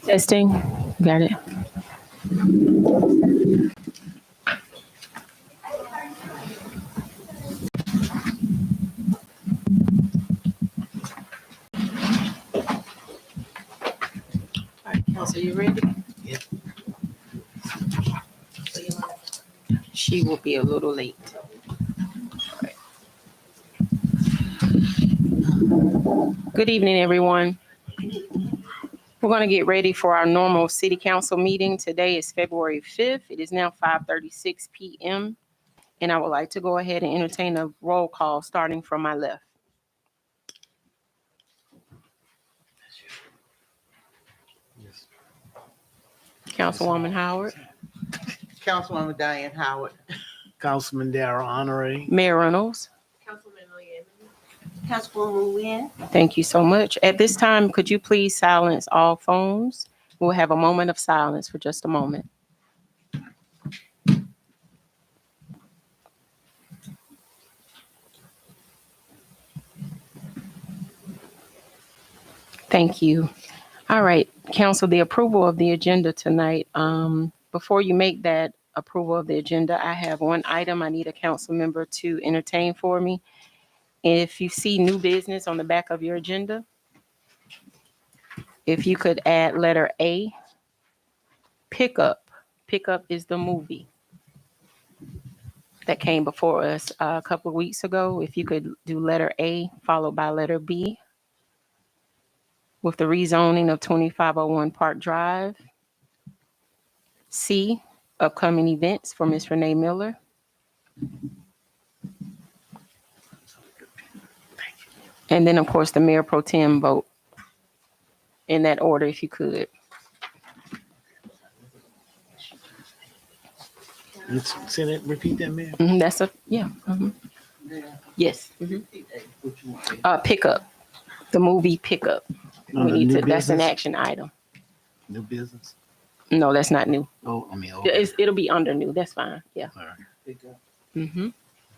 Testing. Got it. All right, Council, you ready? Yep. She will be a little late. Good evening, everyone. We're going to get ready for our normal city council meeting. Today is February 5th. It is now 5:36 p.m. And I would like to go ahead and entertain a roll call starting from my left. Yes. Councilwoman Howard, Councilwoman Diane Howard. Councilman Darrell Honore. Mayor Reynolds. Councilman William. Councilwoman Wynn. Thank you so much. At this time, could you please silence all phones? We'll have a moment of silence for just a moment. Thank you. All right, council, the approval of the agenda tonight. Before you make that approval of the agenda, I have one item I need a council member to entertain for me. If you see new business on the back of your agenda, if you could add letter A, pickup. Pickup is the movie that came before us a couple of weeks ago. If you could do letter A followed by letter B with the rezoning of 2501 Park Drive. C, upcoming events for Ms. Renee Miller. And then, of course, the mayor pro tem vote. In that order, if you could. Say that, repeat that, Mayor. That's a, yeah. Yes. Pickup, the movie Pickup. We need to, that's an action item. New business? No, that's not new. Oh, I mean, oh. It'll be under new, that's fine, yeah. All right. Mm-hmm.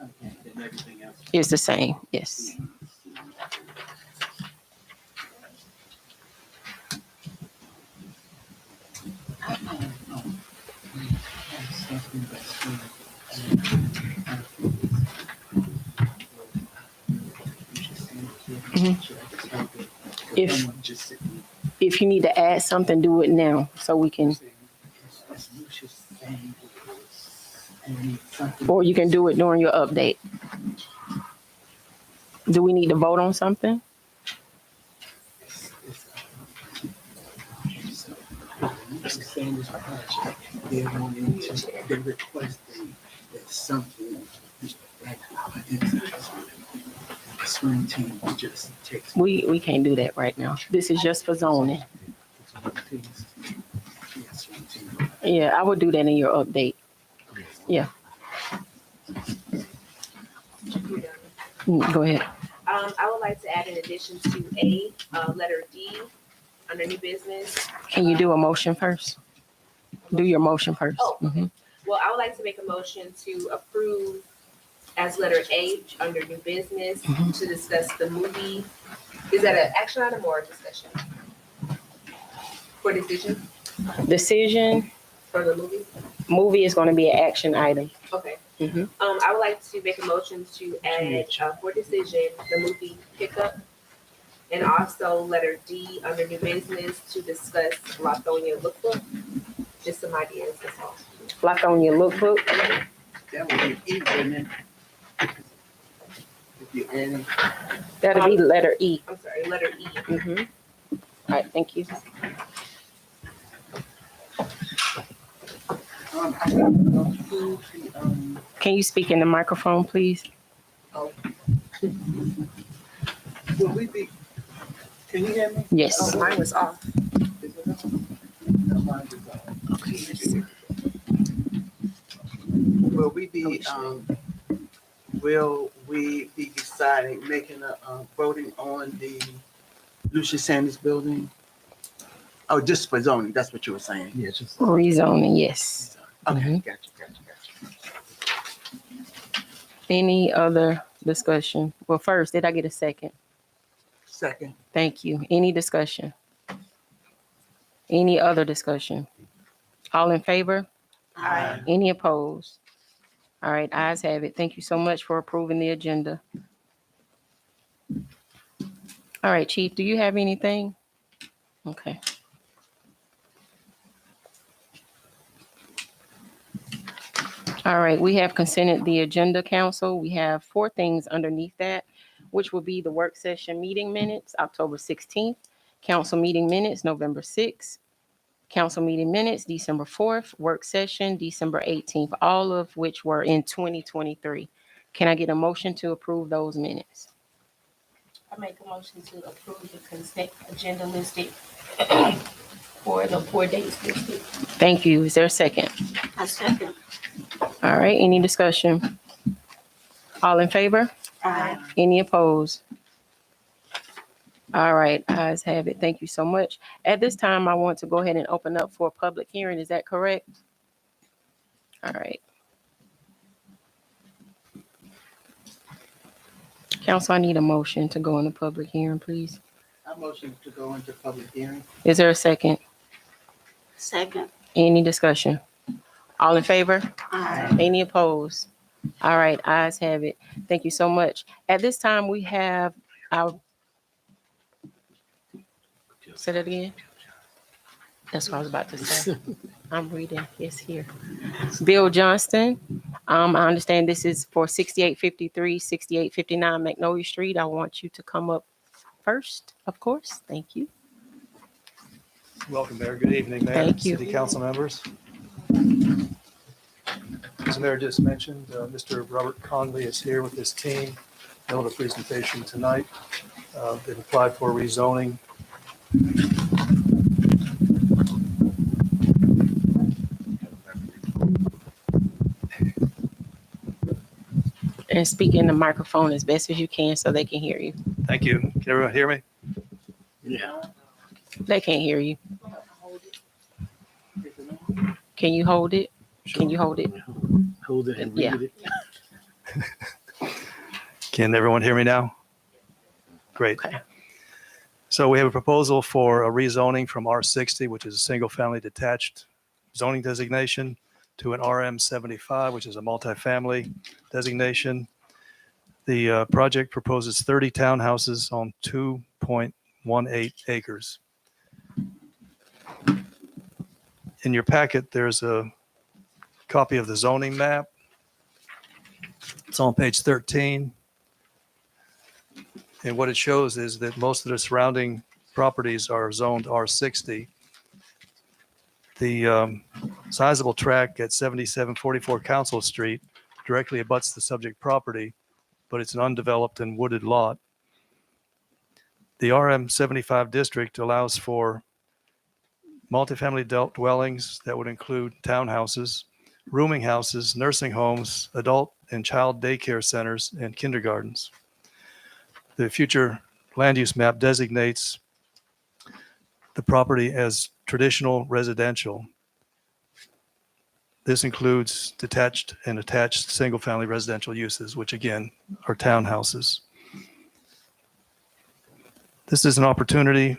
Okay, and everything else. It's the same, yes. If you need to add something, do it now so we can, or you can do it during your update. Do we need to vote on something? They're requesting that something like a swim team just takes. We can't do that right now. This is just for zoning. Yeah, I would do that in your update. Yeah. Go ahead. I would like to add in addition to A, letter D, under new business. Can you do a motion first? Do your motion first. Oh, okay. Well, I would like to make a motion to approve as letter A under new business to discuss the movie. Is that an action item or a discussion? For decision? Decision, For the movie? movie is going to be an action item. Okay. Mhm. I would like to make a motion to add for decision, the movie Pickup. And also letter D under new business to discuss Lithonia lookbook. Just some ideas, that's all. Like on your lookbook. That would be equal. If you add That'll be letter E. I'm sorry, letter E. All right, thank you. Can you speak in the microphone, please? will we be, can you hear me? Yes. Oh, mine was off. Is it on? No, mine is on. Okay, let's see. Will we be deciding, making a, voting on the Lucius Sanders building? Oh, just for zoning, that's what you were saying? Yeah, just. Rezoning, yes. Okay, gotcha. Any other discussion? Well, first, did I get a second? Second. Thank you. Any discussion? Any other discussion? All in favor? Aye. Any opposed? All right, ayes have it. Thank you so much for approving the agenda. All right, Chief, do you have anything? Okay. All right, we have consented the agenda, council. We have 4 things underneath that, which will be the work session meeting minutes, October 16th, council meeting minutes, November 6th, council meeting minutes, December 4th, work session, December 18th, all of which were in 2023. Can I get a motion to approve those minutes? I make a motion to approve the consent agenda listed for the 4 days listed. Thank you. Is there a second? I second. All right, any discussion? All in favor? Aye. Any opposed? All right, ayes have it. Thank you so much. At this time, I want to go ahead and open up for a public hearing. Is that correct? All right. Council, I need a motion to go into public hearing, please. I motion to go into public hearing. Is there a second? Second. Any discussion? All in favor? Aye. Any opposed? All right, ayes have it. Thank you so much. At this time, we have our, say that again? That's what I was about to say. I'm reading, it's here. Bill Johnston, I understand this is for 6853, 6859 Magnolia Street. I want you to come up first, of course. Thank you. Welcome, Mayor. Good evening, Mayor. Thank you. City Council members. As the Mayor just mentioned, Mr. Robert Conley is here with his team. Held a presentation tonight. They've applied for rezoning. And speak in the microphone as best as you can so they can hear you. Thank you. Can everyone hear me? Yeah. They can't hear you. Can you hold it? Can you hold it? Hold it and Yeah. read it. Can everyone hear me now? Great. Okay. So we have a proposal for a rezoning from R60, which is a single-family detached zoning designation, to an RM75, which is a multifamily designation. The project proposes 30 townhouses on 2.18 acres. In your packet, there's a copy of the zoning map. It's on page 13. And what it shows is that most of the surrounding properties are zoned R60. The sizable tract at 7744 Council Street directly abuts the subject property, but it's an undeveloped and wooded lot. The RM75 district allows for multifamily dwellings that would include townhouses, rooming houses, nursing homes, adult and child daycare centers, and kindergartens. The future land use map designates the property as traditional residential. This includes detached and attached single-family residential uses, which again are townhouses. This is an opportunity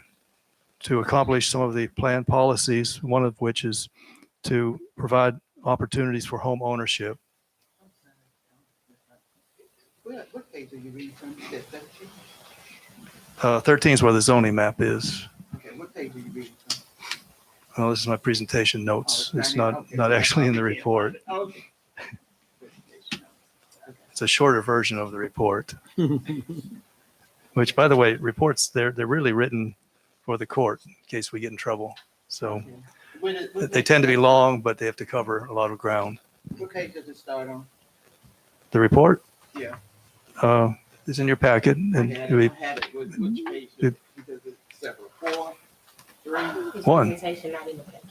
to accomplish some of the planned policies, one of which is to provide opportunities for home ownership. What page are you reading from? You said 13? 13 is where the zoning map is. Okay, what page are you reading from? Well, this is my presentation notes. Oh, It's down not there. Okay. actually in the report. Okay. It's a shorter version of the report. Which, by the way, reports, they're really written for the court in case we get in trouble. So they tend to be long, but they have to cover a lot of ground. What page does it start on? The report Yeah. is in your packet. I And had it. I had it. Which page? Because it's several. 4, 3. His One. presentation not in the packet.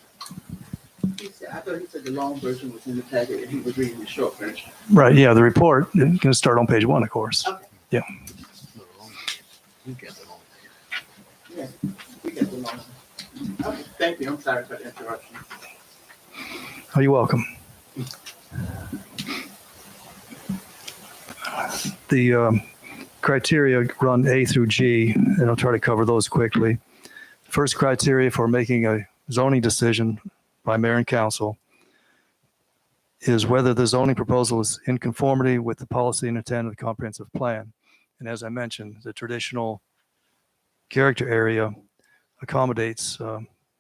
I thought he said the long version was in the packet and he was reading the short version. Right, yeah, the report is going to start on page 1, of course. Okay. Yeah. You got the long page. Yeah, we got the long one. Okay, thank you. I'm sorry for the interruption. Oh, you're welcome. The criteria run A through G, and I'll try to cover those quickly. First criteria for making a zoning decision by mayor and council is whether the zoning proposal is in conformity with the policy and intent of the comprehensive plan. And as I mentioned, the traditional character area accommodates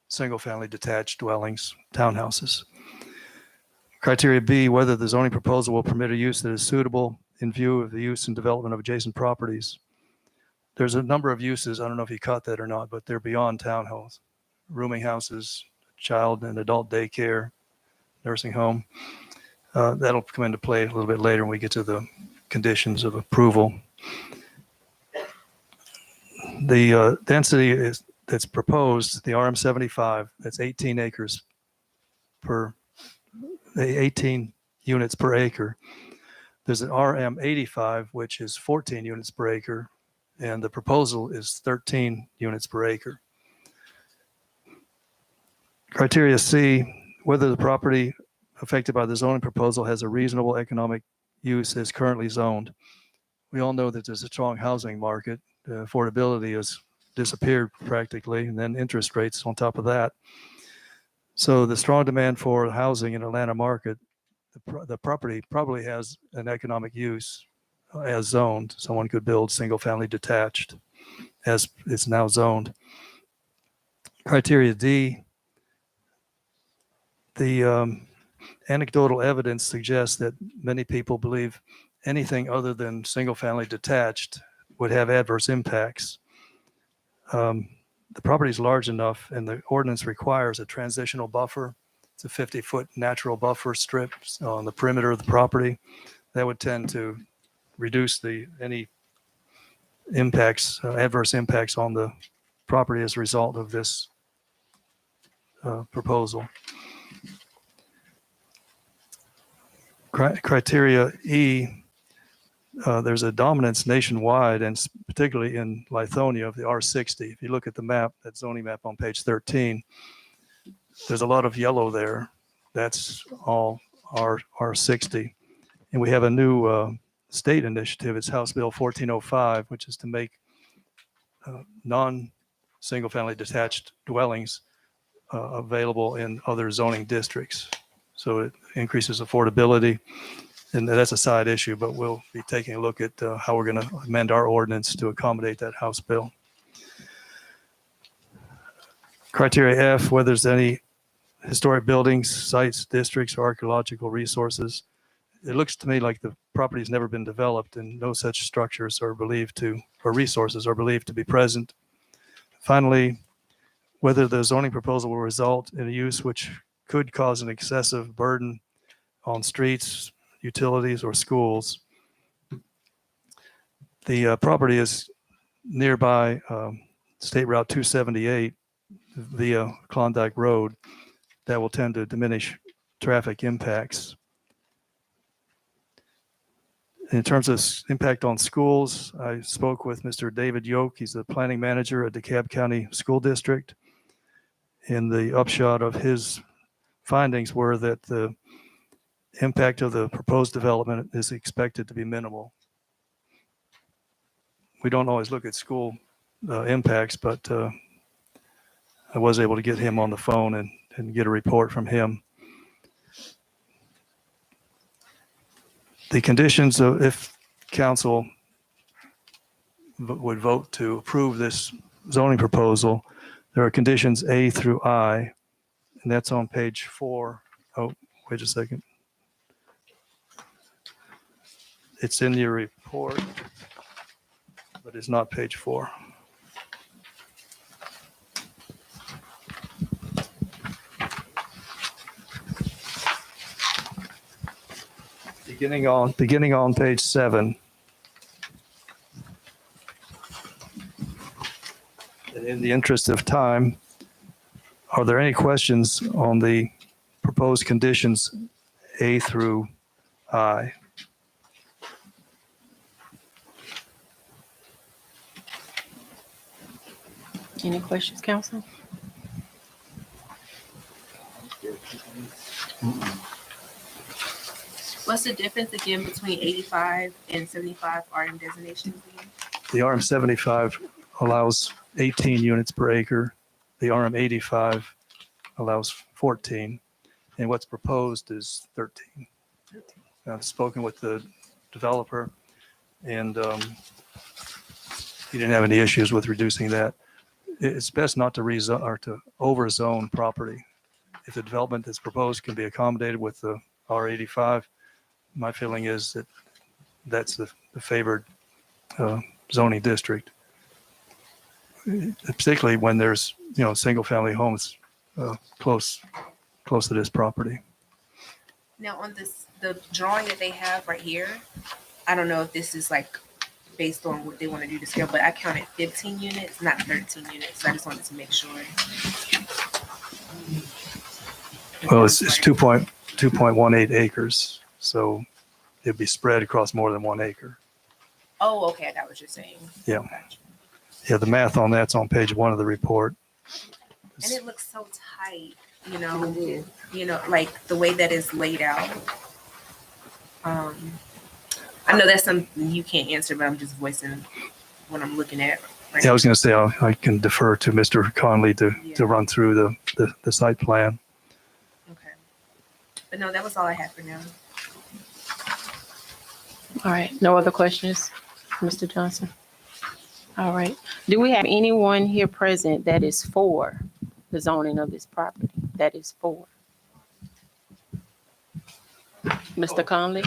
single-family detached dwellings, townhouses. Criteria B, whether the zoning proposal will permit a use that is suitable in view of the use and development of adjacent properties. There's a number of uses, I don't know if you caught that or not, but they're beyond townhomes. Rooming houses, child and adult daycare, nursing home. That'll come into play a little bit later when we get to the conditions of approval. The density that's proposed, the RM75, that's 18 acres per, 18 units per acre. There's an RM85, which is 14 units per acre, and the proposal is 13 units per acre. Criteria C, whether the property affected by the zoning proposal has a reasonable economic use as currently zoned. We all know that there's a strong housing market. Affordability has disappeared practically, and then interest rates on top of that. So the strong demand for housing in Atlanta market, the property probably has an economic use as zoned. Someone could build single family detached as it's now zoned. Criteria D, the anecdotal evidence suggests that many people believe anything other than single family detached would have adverse impacts. The property is large enough and the ordinance requires a transitional buffer. It's a 50-foot natural buffer strip on the perimeter of the property. That would tend to reduce any impacts, adverse impacts on the property as a result of this proposal. Criteria E, there's a dominance nationwide and particularly in Lithonia of the R60. If you look at the map, that zoning map on page 13, there's a lot of yellow there. That's all R60. And we have a new state initiative. It's House Bill 1405, which is to make non-single family detached dwellings available in other zoning districts. So it increases affordability. And that's a side issue, but we'll be taking a look at how we're going to amend our ordinance to accommodate that House bill. Criteria F, whether there's any historic buildings, sites, districts, or archaeological resources. It looks to me like the property has never been developed and no such structures are believed to, or resources are believed to be present. Finally, whether the zoning proposal will result in a use which could cause an excessive burden on streets, utilities, or schools. The property is nearby State Route 278 via Klondike Road. That will tend to diminish traffic impacts. In terms of impact on schools, I spoke with Mr. David Yoke. He's the planning manager at DeKalb County School District. And the upshot of his findings were that the impact of the proposed development is expected to be minimal. We don't always look at school impacts, but I was able to get him on the phone and get a report from him. The conditions of, if council would vote to approve this zoning proposal, there are conditions A through I, and that's on page 4. Oh, wait a second. It's in your report, but it's not page 4. Beginning on page 7. And in the interest of time, are there any questions on the proposed conditions A through I? Any questions, council? What's the difference again between 85 and 75 RM designations again? The RM75 allows 18 units per acre. The RM85 allows 14, and what's proposed is 13. I've spoken with the developer, and he didn't have any issues with reducing that. It's best not to rezone or to overzone property. If the development that's proposed can be accommodated with the R85, my feeling is that that's the favored zoning district, particularly when there's, single family homes close to this property. Now on the drawing that they have right here, I don't know if this is like based on what they want to do to scale, but I counted 15 units, not 13 units. So I just wanted to make sure. Well, it's 2.18 acres, so it'd be spread across more than 1 acre. Oh, okay. I got what you're saying. Yeah. Gotcha. Yeah, the math on that's on page 1 of the report. And it looks so tight, like the way that it's laid out. I know that's something you can't answer, but I'm just voicing what I'm looking at. Right Yeah, I was going to say I can defer to Mr. Conley to Yeah. run through the site plan. Okay. But no, that was all I had for now. All right, no other questions, Mr. Johnson? All right, do we have anyone here present that is for the zoning of this property? That is for? Mr. Conley?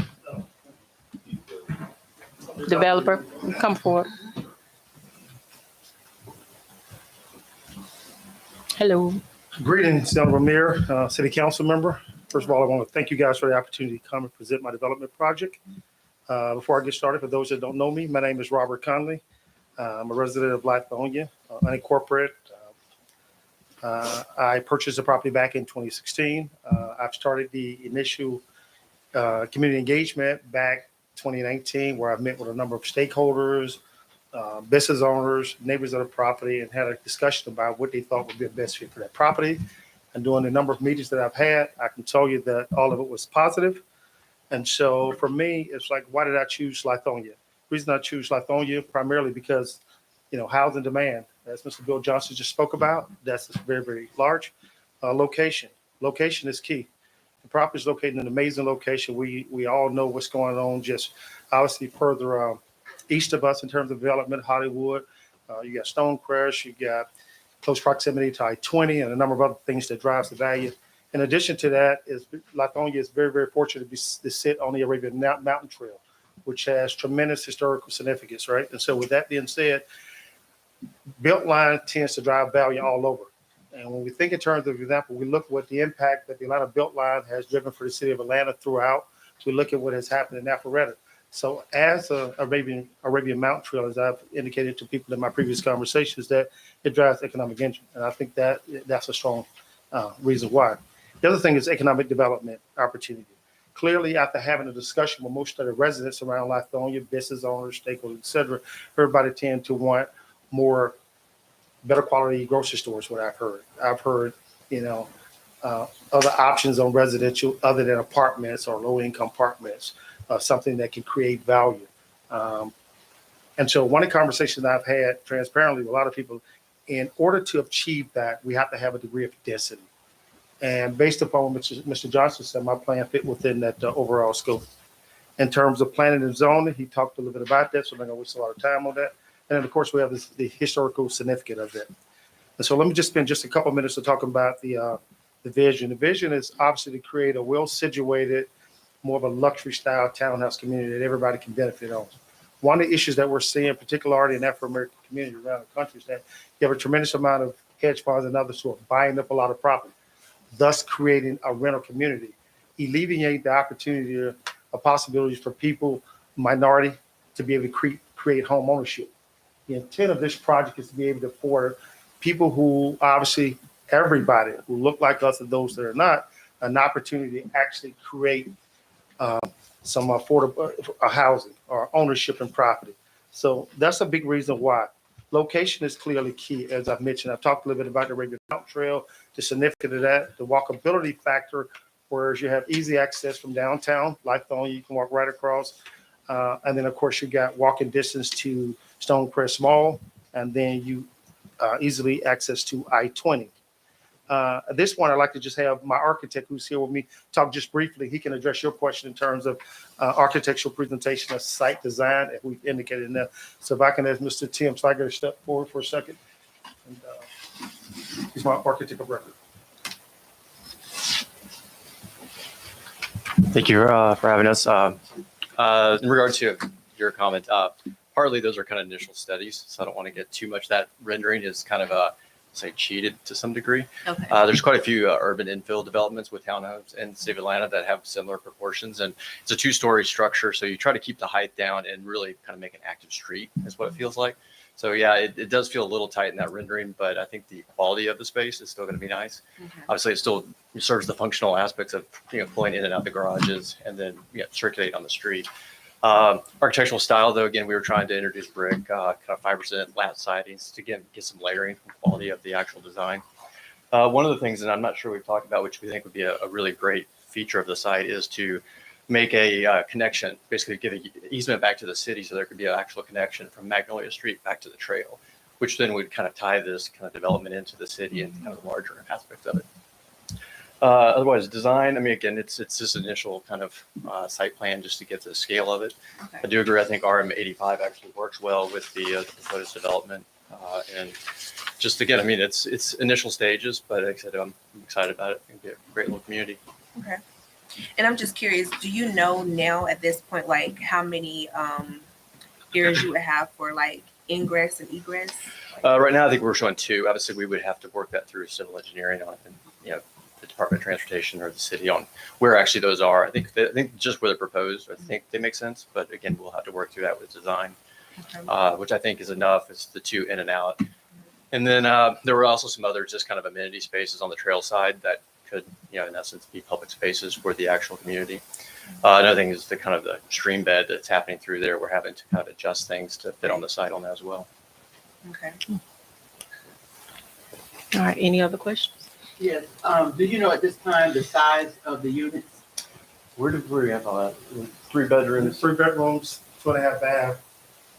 Developer, come forward. Hello. Greetings, Honorable Mayor, City Council member. First of all, I want to thank you guys for the opportunity to come and present my development project. Before I get started, for those that don't know me, my name is Robert Conley. I'm a resident of Lithonia, unincorporated. I purchased the property back in 2016. I've started the initial community engagement back 2019, where I've met with a number of stakeholders, business owners, neighbors of the property, and had a discussion about what they thought would be the best fit for that property. And during the number of meetings that I've had, I can tell you that all of it was positive. And so for me, it's like, why did I choose Lithonia? The reason I choose Lithonia primarily because, housing demand, as Mr. Bill Johnson just spoke about, that's very, very large. Location is key. The property is located in an amazing location. We all know what's going on just obviously further east of us in terms of development, Hollywood. You got Stonecrest, you got close proximity to I-20 and a number of other things that drives the value. In addition to that, Lithonia is very, very fortunate to sit on the Arabian Mountain Trail, which has tremendous historical significance, right? And so with that being said, Beltline tends to drive value all over. And when we think in terms of example, we look at what the impact that the Atlanta Beltline has driven for the city of Atlanta throughout. We look at what has happened in Alpharetta. So as a Arabian Mountain Trail, as I've indicated to people in my previous conversations, that it drives economic engine. And I think that's a strong reason why. The other thing is economic development opportunity. Clearly, after having a discussion with most of the residents around Lithonia, business owners, stakeholders, et cetera, everybody tend to want more better quality grocery stores, what I've heard. I've heard, other options on residential other than apartments or low-income apartments, something that can create value. And so one of the conversations I've had transparently with a lot of people, in order to achieve that, we have to have a degree of density. And based upon what Mr. Johnson said, my plan fit within that overall scope. In terms of planning and zoning, he talked a little bit about that, so I'm not going to waste a lot of time on that. And then, of course, we have the historical significance of it. And so let me just spend just a couple minutes to talk about the vision. The vision is obviously to create a well-situated, more of a luxury style townhouse community that everybody can benefit on. One of the issues that we're seeing, particularly in the Afro-American community around the country, is that you have a tremendous amount of hedge funds and others who are buying up a lot of property, thus creating a rental community, alleviate the opportunity of possibilities for people, minority, to be able to create home ownership. The intent of this project is to be able to afford people who obviously everybody who look like us and those that are not, an opportunity to actually create some affordable housing or ownership in property. So that's a big reason why. Location is clearly key, as I've mentioned. I've talked a little bit about the Arabian Mountain Trail, the significance of that, the walkability factor, whereas you have easy access from downtown, Lithonia, you can walk right across. And then, of course, you got walking distance to Stonecrest Mall, and then you easily access to I-20. This one, I'd like to just have my architect who's here with me talk just briefly. He can address your question in terms of architectural presentation of site design, as we've indicated in there. So if I can ask Mr. Tim Steiger to step forward for a second. And, he's my architect of record. Thank you for having us. In regard to your comment, partly those are kind of initial studies, so I don't want to get too much. That rendering is kind of say cheated to some degree. Okay. There's quite a few urban infill developments with townhomes in the city of Atlanta that have similar proportions, and it's a two-story structure, so you try to keep the height down and really kind of make an active street is what it feels like. So yeah, it does feel a little tight in that rendering, but I think the quality of the space is still going to be nice. Okay. Obviously, it still serves the functional aspects of pulling in and out the garages and then circulate on the street. Architectural style, though, again, we were trying to introduce brick, kind of 5% lat sidings to again get some layering and quality of the actual design. One of the things, and I'm not sure we've talked about, which we think would be a really great feature of the site, is to make a connection, basically give an easement back to the city so there could be an actual connection from Magnolia Street back to the trail, which then would kind of tie this kind of development into the city and kind of the larger aspects of it. Otherwise, design, I mean, again, it's this initial kind of site plan just to get the scale of it. Okay. I do agree. I think RM85 actually works well with the proposed development. And just again, I mean, it's initial stages, but like I said, I'm excited about it. It'll be a great little community. Okay. And I'm just curious, do you know now at this point, like how many areas you would have for like ingress and egress? Right now, I think we're showing 2. Obviously, we would have to work that through civil engineering on, and the Department of Transportation or the city on where actually those are. I think just where they're proposed, I think they make sense. But again, we'll have to work through that with design, Okay. which I think is enough. It's the 2 in and out. And then there were also some other just kind of amenity spaces on the trail side that could, in essence, be public spaces for the actual community. Another thing is the kind of the stream bed that's happening through there. We're having to kind of adjust things to fit on the site on that as well. Okay. All right, any other questions? Yes, do you know at this time the size of the units? Where did we have all that? 3 And bedrooms. it's 3 bedrooms, 2.5 bath.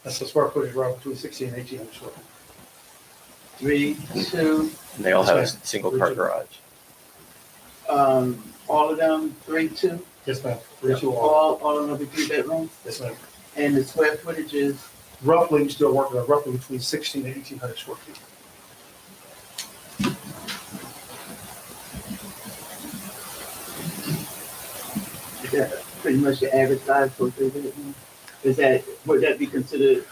That's the square footage around between 16 and 1,800 square feet. 3, 2, And they all have a single car garage. all of them, 3, 2? Yes, ma'am. 3, 2, all. All of them will be 3 bedrooms? Yes, ma'am. And the square footage is, Roughly, we're still working on roughly between 16 and 1,800 square feet. is that pretty much the average size for 3 bedrooms? Would that be considered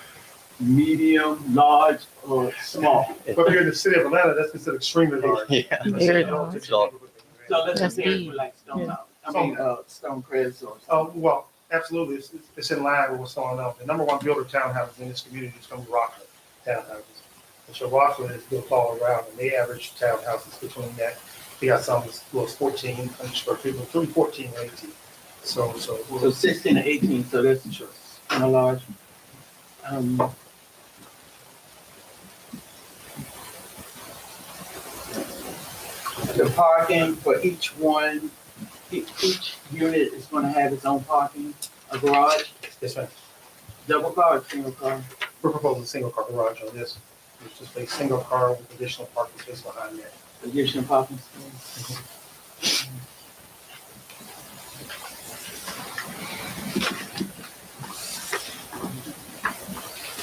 medium, large, or small? But here in the city of Atlanta, that's considered extremely large. Yeah. Very large. So let's That's compare it big. with like Stone Yeah. House, Stonecrest or Oh, well, absolutely. It's in line with what's going on. The number 1 builder of townhouses in this community is going to be Rockland Townhouses. And so Rockland is built all around, and they average townhouses between that. We got some as low as 1,400 square feet, but between 14 and 18. So So 16 to 18, so that's kind of large. The parking for each one, each unit is gonna have its own parking, a garage, yes, ma'am. double car or single car? We're proposing a single car garage on this, which is a single car with additional parking space behind that. Additional parking space.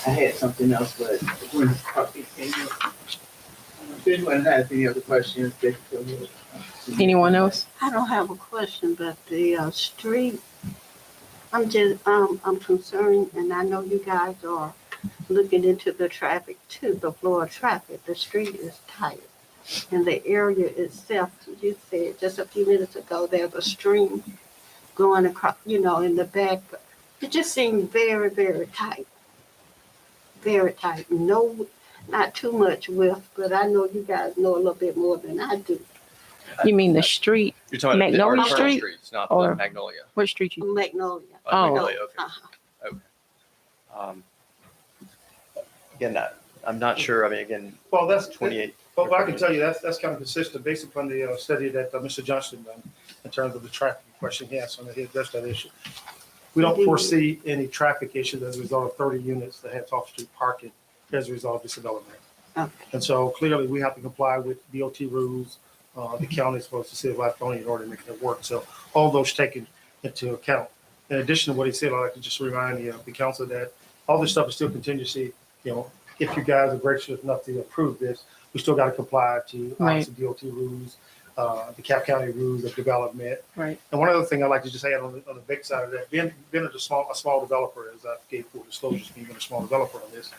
I had something else, but when the parking came up. If anyone has any other questions, they can go ahead. Anyone else? I don't have a question, but the street, I'm concerned, and I know you guys are looking into the traffic too, the flow of traffic. The street is tight. And the area itself, you said just a few minutes ago, there's a stream going across, in the back. It just seemed very, very tight. Very tight. No, not too much width, but I know you guys know a little bit more than I do. You mean the street? You're talking about Magnolia the internal Street? streets, not Or- the Magnolia. What street you? Magnolia. Oh. Magnolia, okay. Uh-huh. Again, I'm not sure. I mean, again, Well, that's 28. But I can tell you that's kind of consistent based upon the study that Mr. Johnson done in terms of the traffic question he asked on he addressed that issue. We don't foresee any traffic issues as a result of 30 units that have off-street parking as a result of this development. Okay. And so clearly we have to comply with DOT rules, the county as well as the city of Lithonia in order to make it work. So all those taken into account. In addition to what he said, I'd like to just remind the council that all this stuff is still contingency. You know, if you guys are gracious enough to approve this, we still got to comply to Right. obviously DOT rules, the Cap County rules of development. Right. And one other thing I'd like to just add on the big side of that, being a small developer, as I gave full disclosures, being a small developer on this,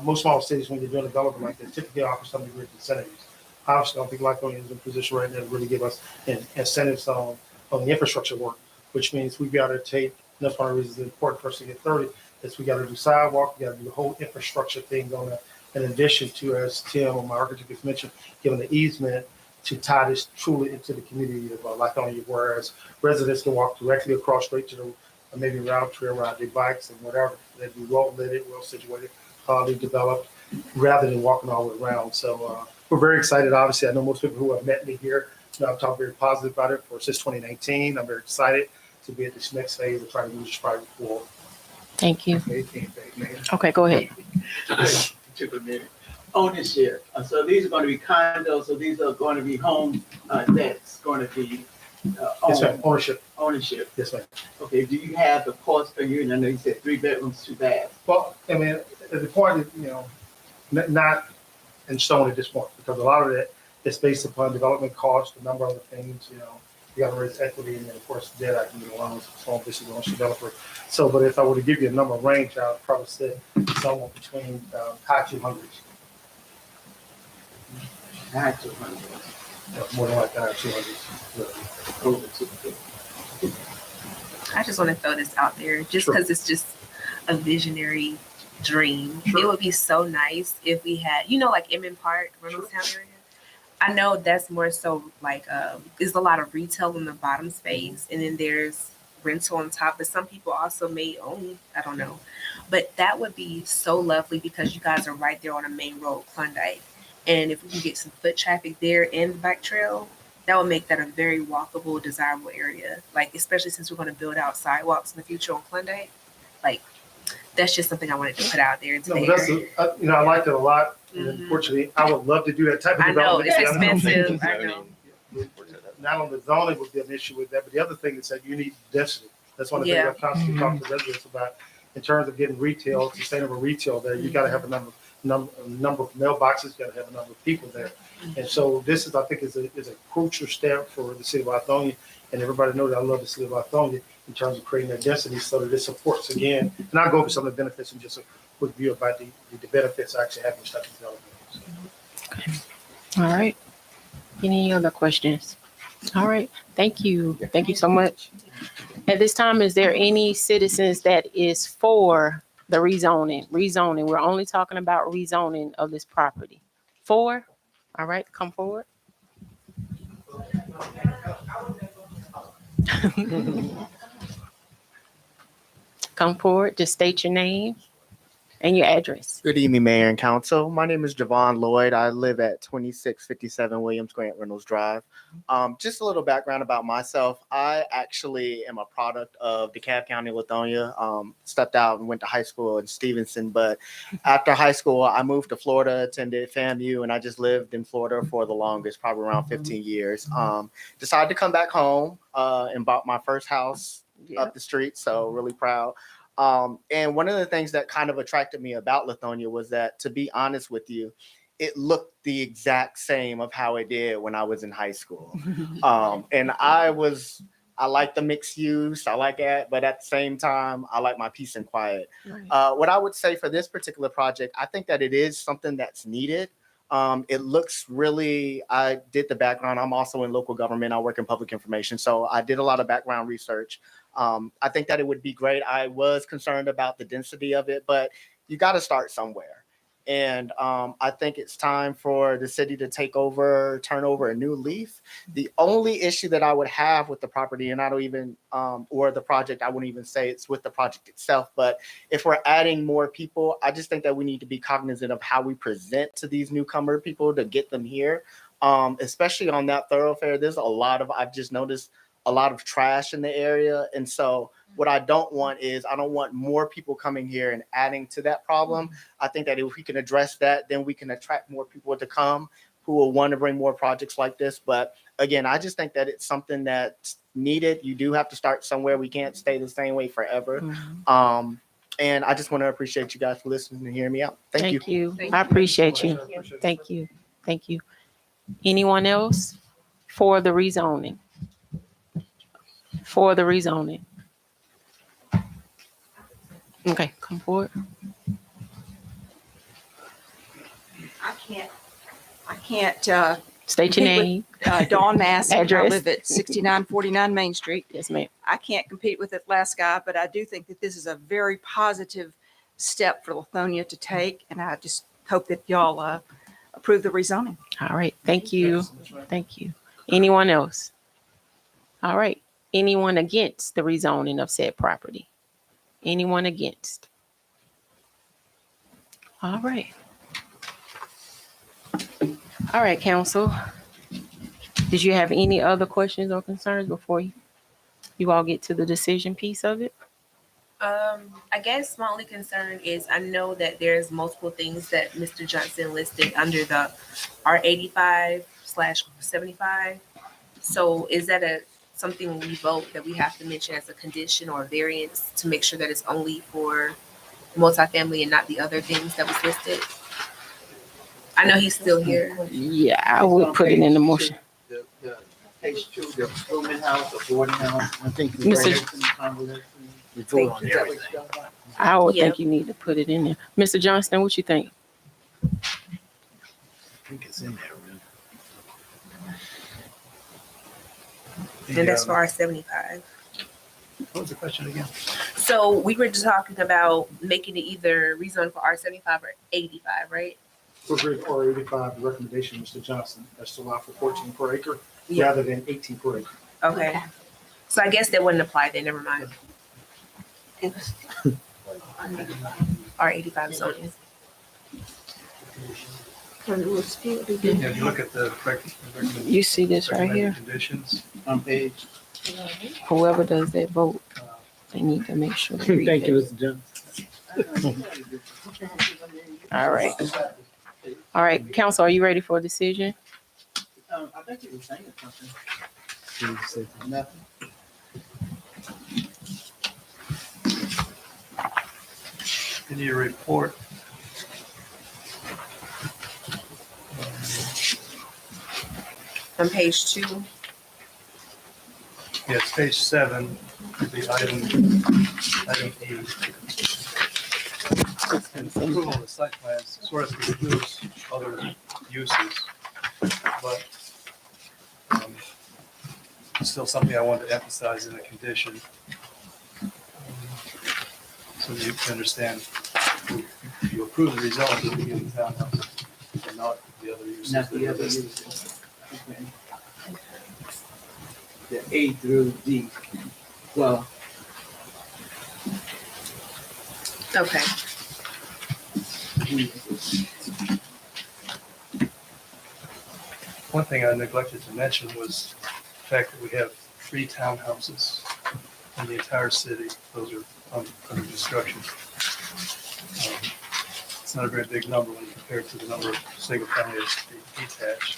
most small cities, when you're doing development like this, typically offer some degree of incentives. Obviously, I don't think Lithonia is in a position right now to really give us incentives on the infrastructure work, which means we've got to take, and that's one of the reasons it's important for us to get 30, is we got to do sidewalk, we got to do the whole infrastructure thing on that, in addition to, as Tim or my architect has mentioned, giving the easement to tie this truly into the community of Lithonia, whereas residents can walk directly across straight to the maybe route trail, ride their bikes and whatever. They'd be well lit, well situated, highly developed, rather than walking all the way around. So we're very excited. Obviously, I know most people who have met me here, I've talked very positive about it since 2019. I'm very excited to be at this next phase of trying to move this project forward. Thank you. Man. Okay, go ahead. Took a minute. Ownership. So these are going to be condos. So these are going to be homes that's going to be Yes, ma'am. owned. Ownership. Ownership. Yes, ma'am. Okay. Do you have the cost per unit? I know you said 3 bedrooms, 2 baths. Well, I mean, at the point, not in stone at this point, because a lot of that is based upon development costs, a number of other things, you got to raise equity, and then of course debt, I can get loans, small business loans, developer. So, but if I were to give you a number range, I would probably say somewhere between high 200s. High 200. More than like high 200s. Over 250. I just want to throw this out there just Sure. because it's just a visionary dream. Sure. It would be so nice if we had, like Emmon Park, Reynoldstown area. I know that's more so like there's a lot of retail in the bottom space, and then there's rental on top. But some people also may own, I don't know. But that would be so lovely because you guys are right there on a main road, Klondike. And if we can get some foot traffic there and the bike trail, that would make that a very walkable, desirable area. Like, especially since we're going to build out sidewalks in the future on Klondike. Like, that's just something I wanted to put out there. No, but that's I like it a lot. And unfortunately, I would love to do that type of I know, development. it's Yeah, I know. expensive. I know. Not only the zoning would be an issue with that, but the other thing is that you need density. That's one of the things Yeah. I've constantly talked to residents about in terms of getting retail, sustainable retail there. You got to have a number of mailboxes, you got to have a number of people there. And so this is, I think, is a crucial step for the city of Lithonia, and everybody knows that I love the city of Lithonia in terms of creating that density so that it supports again. And I'll go over some of the benefits in just a quick view about the benefits actually having such a development. So. All right. Any other questions? All right. Thank you. Thank you so much. At this time, is there any citizens that is for the rezoning? Rezoning. We're only talking about rezoning of this property. For? All right. Come forward. Come forward. Just state your name and your address. Good evening, Mayor and Council. My name is Javon Lloyd. I live at 2657 Williams Grant Reynolds Drive. Just a little background about myself. I actually am a product of DeKalb County, Lithonia. Stepped out and went to high school in Stevenson, but after high school, I moved to Florida, attended FAMU, and I just lived in Florida for the longest, probably around 15 years. Decided to come back home and bought my first house up the street, so really proud. And one of the things that kind of attracted me about Lithonia was that, to be honest with you, it looked the exact same of how it did when I was in high school. And I like the mixed use, I like that, but at the same time, I like my peace and quiet. What I would say for this particular project, I think that it is something that's needed. It looks really, I did the background. I'm also in local government. I work in public information. So I did a lot of background research. I think that it would be great. I was concerned about the density of it, but you got to start somewhere. And I think it's time for the city to turn over a new leaf. The only issue that I would have with the property, and I don't even, or the project, I wouldn't even say it's with the project itself, but if we're adding more people, I just think that we need to be cognizant of how we present to these newcomer people to get them here, especially on that thoroughfare. There's I've just noticed a lot of trash in the area. And so what I don't want is I don't want more people coming here and adding to that problem. I think that if we can address that, then we can attract more people to come, who will want to bring more projects like this. But again, I just think that it's something that's needed. You do have to start somewhere. We can't stay the same way forever. And I just want to appreciate you guys for listening and hearing me out. Thank you. Thank you. Thank I you. appreciate you. Thank you. Thank you. Anyone else for the rezoning? For the rezoning? Okay, come forward. I can't, State your Compete with- name. Dawn Massey. I Address. live at 6949 Main Street. Yes, ma'am. I can't compete with that last guy, but I do think that this is a very positive step for Lithonia to take. And I just hope that y'all approve the rezoning. All right, thank you. Thank you. Anyone else? All right, anyone against the rezoning of said property? Anyone against? All right. All right, council. Did you have any other questions or concerns before you all get to the decision piece of it? I guess my only concern is I know that there's multiple things that Mr. Johnson listed under the R85/75. So is that something we vote that we have to mention as a condition or a variance to make sure that it's only for multifamily and not the other things that was listed? I know he's still here. Yeah, I would put it in the motion. The page 2, the rooming house, the boarding house. I think we Mr. vote on Is that what everything. you're talking about? I would Yeah. think you need to put it in there. Mr. Johnston, what you think? I think it's in there, man. And that's for R75. What was the question again? So we were just talking about making it either rezone for R75 or 85, right? For grade R85, the recommendation, Mr. Johnson, is to allow for 14 per acre Yeah. rather than 18 per acre. Okay. So I guess that wouldn't apply then, never mind. R85 zoning. Yeah, if you look at the You see this right here? conditions, On page. Whoever does that vote, they need to make sure. they read Thank you, that. Mr. Johnson. All right. All right, council, are you ready for a decision? I think you were saying something. Please say something. Nothing. in your report, On page 2. yeah, it's page 7, the item E. And approval of the site plans sort of includes other uses, but it's still something I wanted to emphasize in the condition. So you can understand, if you approve the result, you'll be in the townhouse and not the other uses. Not the other uses. Okay. The A through D. Well, Okay. One thing I neglected to mention was the fact that we have 3 townhouses in the entire city. Those are under construction. It's not a very big number when you compare it to the number of single families detached.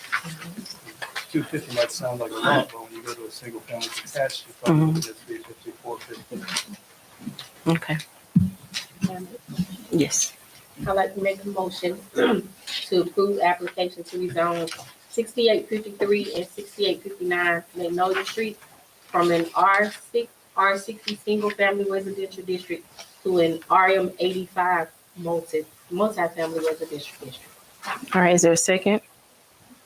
250 might sound like a lot, but when you go to a single family detached, you're probably looking at 350, 450. Okay. Yes. I'd like to make a motion to approve application to rezone 6853 and 6859 Magnolia Street from an R60 single family residential district to an RM 85 multi-family residential district. All right, is there a second?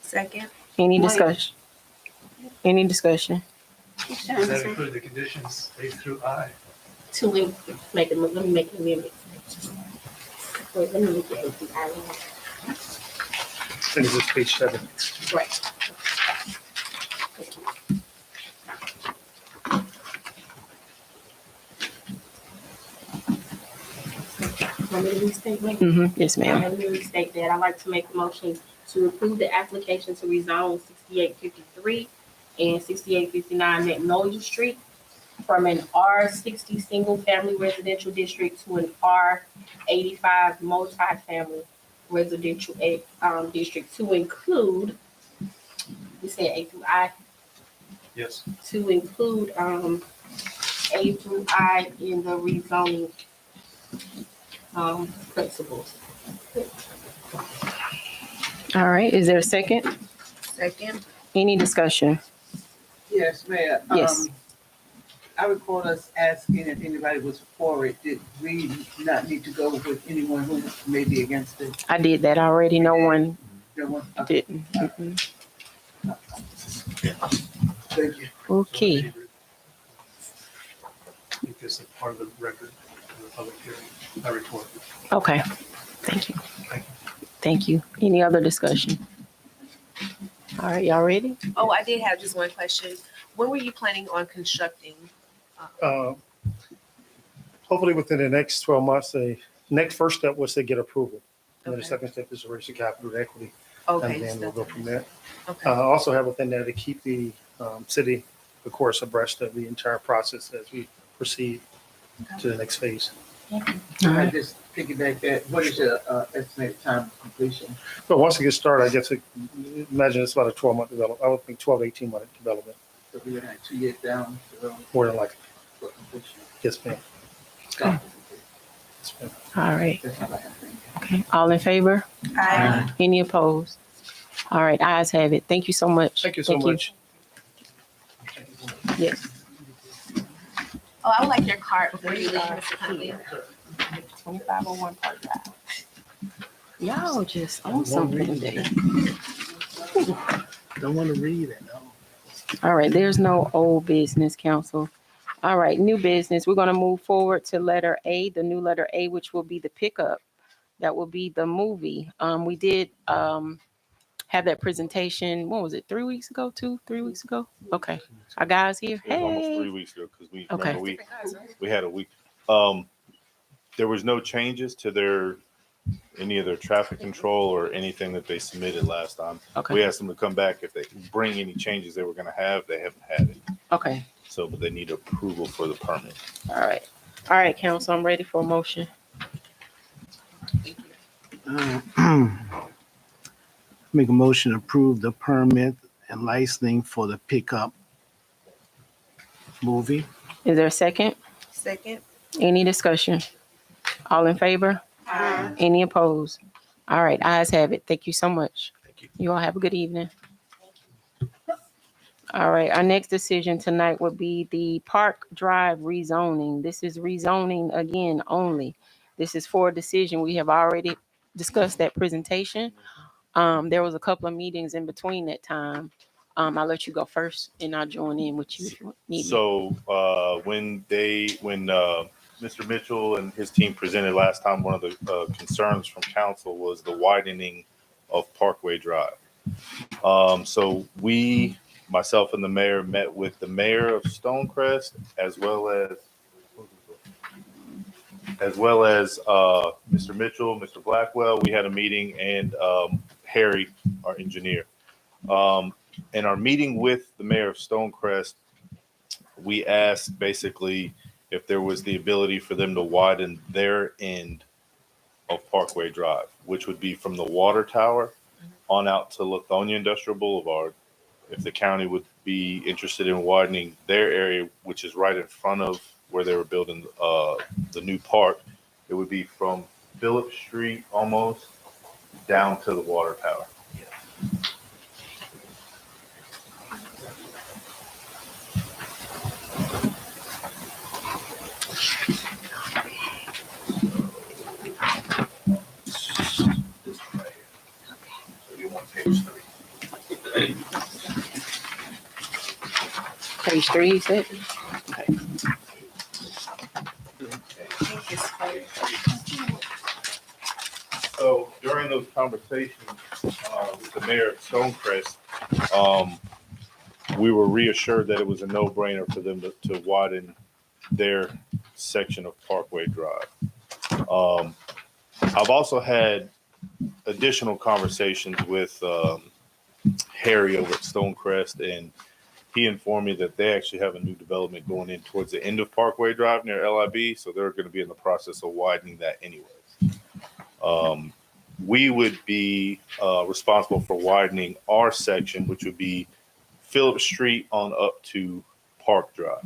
Second. Any Wait. discussion? Any discussion? Does that include the conditions A through I? To make it, let me make an amendment. Wait, let me look at it. And this is page 7. Right. Want me to restate my Yes, ma'am. Let me restate that. I'd like to make a motion to approve the application to rezone 6853 and 6859 Magnolia Street from an R60 single family residential district to an R85 multi-family residential district to include, you said A through I, Yes. to include A through I in the rezoning principles. All right, is there a second? Second. Any discussion? Yes, Mayor. Yes. I recall us asking if anybody was for it. Did we not need to go with anyone who may be against it? I did that already. No one No one? Okay, didn't. Mm-mm. thank you. Okay. I think this is part of the record of the public hearing. I recorded. Okay. Thank you. Thank Thank you. Any other discussion? All right, y'all ready? Oh, I did have just one question. When were you planning on constructing? Hopefully within the next 12 months, the next first step was to get approval. And then the Okay. second step is to raise the capital and equity, Okay. and then we'll go from there. Okay. Also have within there to keep the city, of course, abreast of the entire process as we proceed to the next phase. All I right. just piggyback that. What is your estimated time of completion? But once it gets started, I guess, imagine it's about a 12-month development. I would think 12 to 18-month development, So we're like 2 years down the road more than likely. for completion. Yes, ma'am. Stop. Yes, ma'am. All right. That's all I have. Thank you. Okay. All in favor? Aye. Any opposed? All right, ayes have it. Thank you so much. Thank you so much. Yes. Oh, I would like your card before you leave, Mr. Huntley. 2501 Park Drive. Y'all just on something today. Don't want to read it, no. All right, there's no old business, council. All right, new business. We're gonna move forward to letter A, the new letter A, which will be the pickup. That will be the movie. We did have that presentation, what was it, 3 weeks ago, 3 weeks ago? Okay, our guys here, It was almost 3 hey. weeks ago because we Okay. remember we had a week. There was no changes to any of their traffic control or anything that they submitted last time. We Okay, asked them to come back if they bring any changes they were going to have. They haven't had it, okay, so but they need approval for the permit. all right. All right, council, I'm ready for a motion. Make a motion to approve the permit and licensing for the pickup movie. Is there a second? Second. Any discussion? All in favor? Aye. Any opposed? All right, ayes have it. Thank you so much. Thank you. You all have a good evening. All right, our next decision tonight would be the Park Drive rezoning. This is rezoning again only. This is for a decision. We have already discussed that presentation. There was a couple of meetings in between that time. I'll let you go first and I'll join in with you if you need me. So when Mr. Mitchell and his team presented last time, one of the concerns from council was the widening of Parkway Drive. So myself and the mayor met with the mayor of Stonecrest as well as Mr. Mitchell, Mr. Blackwell. We had a meeting and Harry, our engineer. In our meeting with the mayor of Stonecrest, we asked basically if there was the ability for them to widen their end of Parkway Drive, which would be from the water tower on out to Lithonia Industrial Boulevard. If the county would be interested in widening their area, which is right in front of where they were building the new park, it would be from Phillip Street almost down to the water tower. Page 3, you said? So during those conversations with the mayor of Stonecrest, we were reassured that it was a no-brainer for them to widen their section of Parkway Drive. I've also had additional conversations with Harry over at Stonecrest, and he informed me that they actually have a new development going in towards the end of Parkway Drive near LIB, so they're going to be in the process of widening that anyways. we would be responsible for widening our section, which would be Phillips Street on up to Park Drive.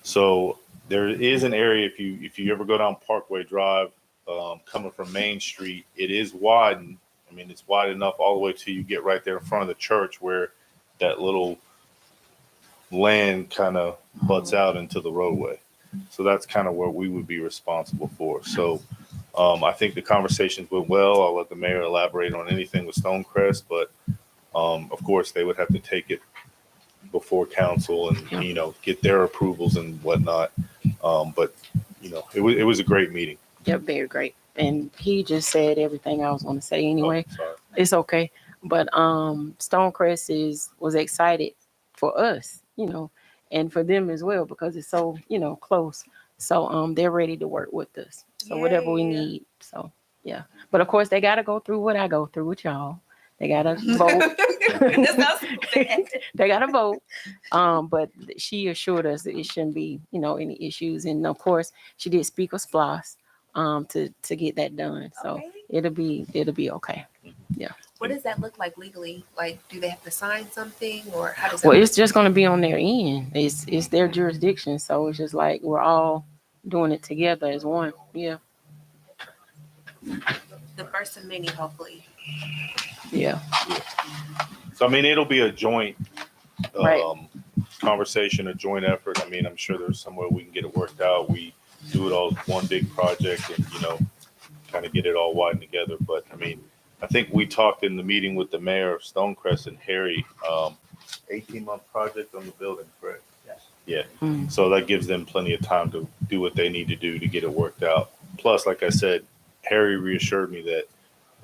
So there is an area, if you ever go down Parkway Drive, coming from Main Street, it is widened. I mean, it's wide enough all the way till you get right there in front of the church where that little land kind of butts out into the roadway. So that's kind of what we would be responsible for. So I think the conversations went well. I'll let the mayor elaborate on anything with Stonecrest, but of course they would have to take it before council and, you know, get their approvals and whatnot. But, you know, it was a great meeting. Yep, very great. And he just said everything I was going to say anyway. Oh, sorry. It's okay. But Stonecrest was excited for us, you know, and for them as well because it's so, you know, close. So they're ready to work with us. So whatever we Yay. need. So yeah. But of course they gotta go through what I go through with y'all. They gotta vote. That's not so bad. They gotta vote. But she assured us that it shouldn't be, you know, any issues. And of course she did speak of SPLOS to get that done. So Okay. it'll be okay. What does that look like legally? Like, do they have to sign something or how does Well, that it's just gonna be on their end. It's their jurisdiction. So it's just like we're all doing it together as one. Yeah. the first of many, hopefully? Yeah. So, I mean, it'll be a joint Right. conversation, a joint effort. I mean, I'm sure there's somewhere we can get it worked out. We do it all as one big project and, you know, kind of get it all widened together. But, I mean, I think we talked in the meeting with the mayor of Stonecrest and Harry, 18-month project on the building, correct? Yes. Yeah. Mm. So that gives them plenty of time to do what they need to do to get it worked out. Plus, like I said, Harry reassured me that,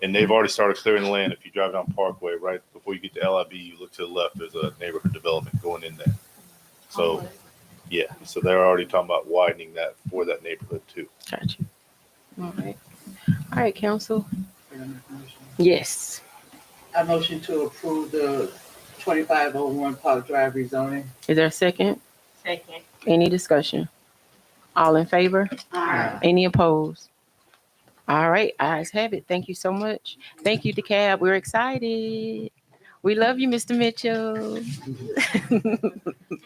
and they've already started clearing the land. If you drive down Parkway, right before you get to LIB, you look to the left, there's a neighborhood development going in there. So, yeah, so they're already talking about widening that for that neighborhood too. Gotcha. All right. All right, council. Yes. I motion to approve the 2501 Park Drive rezoning. Is there a second? Second. Any discussion? All in favor? Any opposed? All right, ayes have it. Thank you so much. Thank you, DeKalb. We're excited. We love you, Mr. Mitchell.